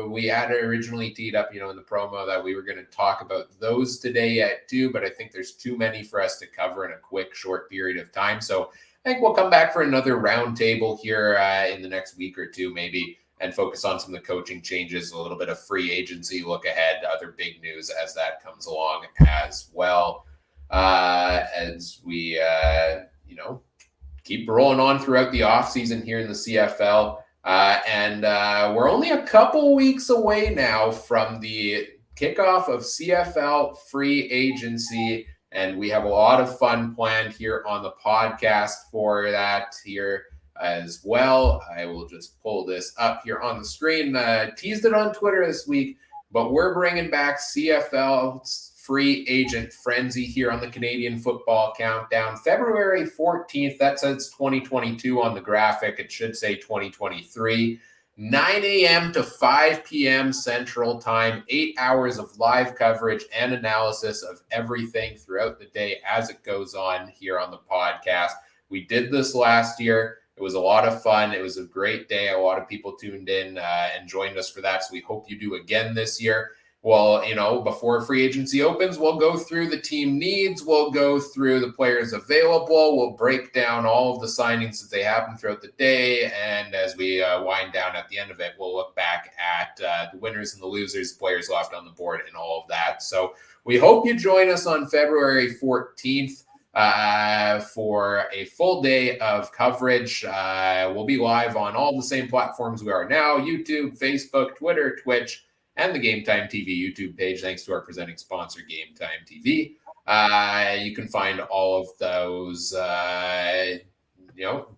We had originally teed up, in the promo that we were going to talk about those today at 2, but I think there's too many for us to cover in a quick, short period of time. So I think we'll come back for another roundtable here in the next week or two, maybe, and focus on some of the coaching changes, a little bit of free agency, look ahead, other big news as that comes along as well. As we, keep rolling on throughout the offseason here in the CFL. And we're only a couple weeks away now from the kickoff of CFL free agency. And we have a lot of fun planned here on the podcast for that here as well. I will just pull this up here on the screen. Teased it on Twitter this week, but we're bringing back CFL's free agent frenzy here on the Canadian Football Countdown. February 14th, that says 2022 on the graphic. It should say 2023. 9 a.m. to 5 p.m. Central Time, 8 hours of live coverage and analysis of everything throughout the day as it goes on here on the podcast. We did this last year. It was a lot of fun. It was a great day. A lot of people tuned in and joined us for that. So we hope you do again this year. Well, before free agency opens, we'll go through the team needs. We'll go through the players available. We'll break down all of the signings as they happen throughout the day. And as we wind down at the end of it, we'll look back at the winners and the losers, players left on the board, and all of that. So we hope you join us on February 14th. For a full day of coverage. We'll be live on all the same platforms we are now: YouTube, Facebook, Twitter, Twitch, and the Game Time TV YouTube page, thanks to our presenting sponsor, Game Time TV. You can find all of those,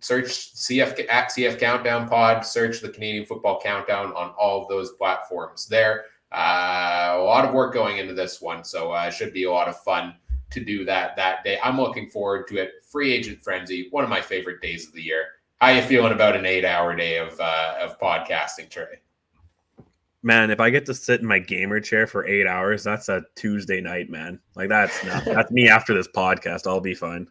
search CF Countdown Pod, search the Canadian Football Countdown on all of those platforms there. A lot of work going into this one, so it should be a lot of fun to do that day. I'm looking forward to it. Free agent frenzy, one of my favorite days of the year. How you feeling about an 8-hour day of podcasting, Trey? Man, if I get to sit in my gamer chair for 8 hours, that's a Tuesday night, man. Like that's me after this podcast. I'll be fine.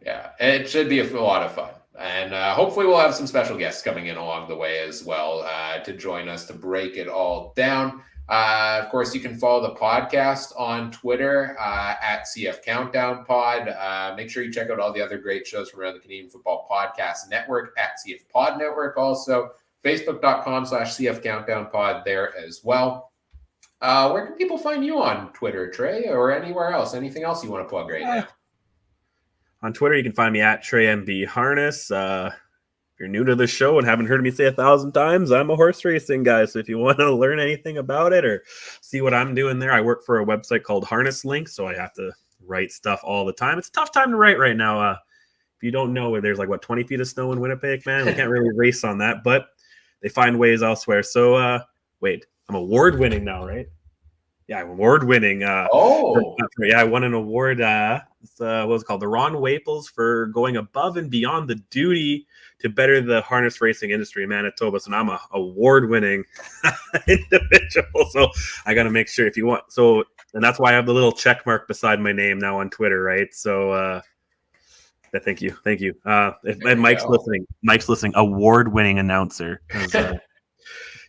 Yeah, it should be a lot of fun. And hopefully we'll have some special guests coming in along the way as well to join us to break it all down. Of course, you can follow the podcast on Twitter at CF Countdown Pod. Make sure you check out all the other great shows from around the Canadian Football Podcast Network at CF Pod Network. Also, Facebook.com/CF Countdown Pod there as well. Where can people find you on Twitter, Trey, or anywhere else? Anything else you want to plug right now? On Twitter, you can find me at TreyMBHarness. If you're new to the show and haven't heard me say 1,000 times, I'm a horse racing guy. So if you want to learn anything about it or see what I'm doing there, I work for a website called Harness Link, so I have to write stuff all the time. It's a tough time to write right now. If you don't know, there's 20 feet of snow in Winnipeg, man. We can't really race on that, but they find ways elsewhere. So wait, I'm award-winning now, right? Yeah, I'm award-winning. Yeah, I won an award. What was it called? The Ron Waples for going above and beyond the duty to better the harness racing industry in Manitoba. So now I'm a award-winning individual. So I got to make sure if you want. So, and that's why I have the little check mark beside my name now on Twitter, right? So thank you. If Mike's listening, award-winning announcer.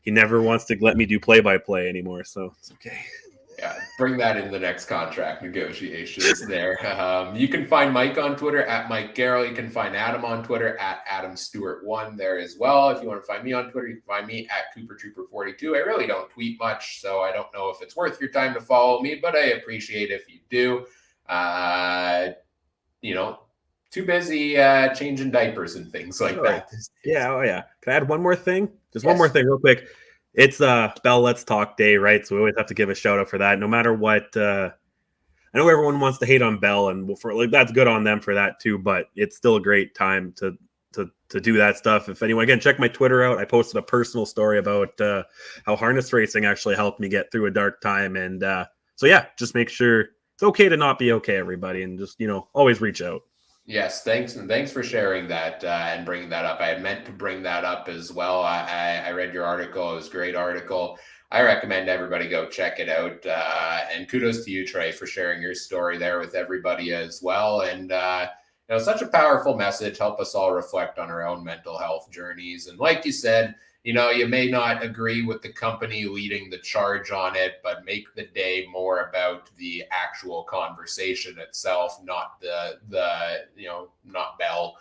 He never wants to let me do play-by-play anymore, so it's okay. Yeah, bring that in the next contract negotiations there. You can find Mike on Twitter at Mike Garrell. You can find Adam on Twitter at AdamStewart1 there as well. If you want to find me on Twitter, you can find me at CooperTrooper42. I really don't tweet much, so I don't know if it's worth your time to follow me, but I appreciate if you do. Too busy changing diapers and things like that. Yeah. Can I add one more thing? Just one more thing real quick. It's Bell Let's Talk Day, right? So we always have to give a shout out for that. No matter what, I know everyone wants to hate on Bell, and that's good on them for that too. But it's still a great time to do that stuff. If anyone, again, check my Twitter out. I posted a personal story about how harness racing actually helped me get through a dark time, and so yeah, just make sure it's okay to not be okay, everybody, and just always reach out. Yes, thanks for sharing that and bringing that up. I had meant to bring that up as well. I read your article. It was a great article. I recommend everybody go check it out. And kudos to you, Trey, for sharing your story there with everybody as well. And such a powerful message. Help us all reflect on our own mental health journeys. And like you said, you may not agree with the company leading the charge on it, but make the day more about the actual conversation itself, not not Bell.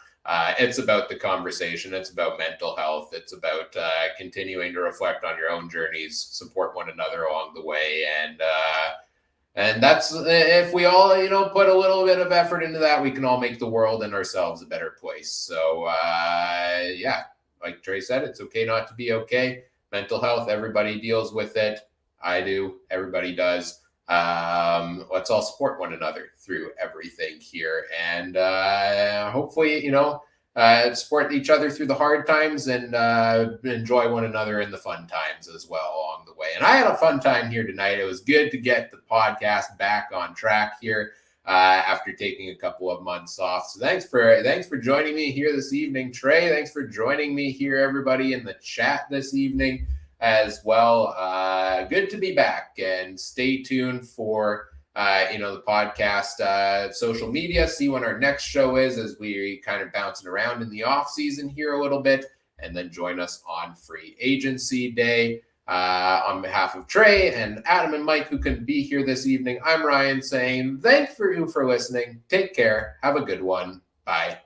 It's about the conversation. It's about mental health. It's about continuing to reflect on your own journeys, support one another along the way. And that's, if we all, put a little bit of effort into that, we can all make the world and ourselves a better place. So, yeah. Like Trey said, it's okay not to be okay. Mental health, everybody deals with it. I do. Everybody does. Let's all support one another through everything here. And hopefully, support each other through the hard times and enjoy one another in the fun times as well along the way. And I had a fun time here tonight. It was good to get the podcast back on track here. After taking a couple of months off. So thanks for joining me here this evening, Trey. Thanks for joining me here, everybody in the chat this evening as well. Good to be back, and stay tuned for the podcast social media. See when our next show is as we kind of bouncing around in the off season here a little bit, and then join us on Free Agency Day. On behalf of Trey and Adam and Mike, who couldn't be here this evening, I'm Ryan saying thanks for listening. Take care. Have a good one. Bye.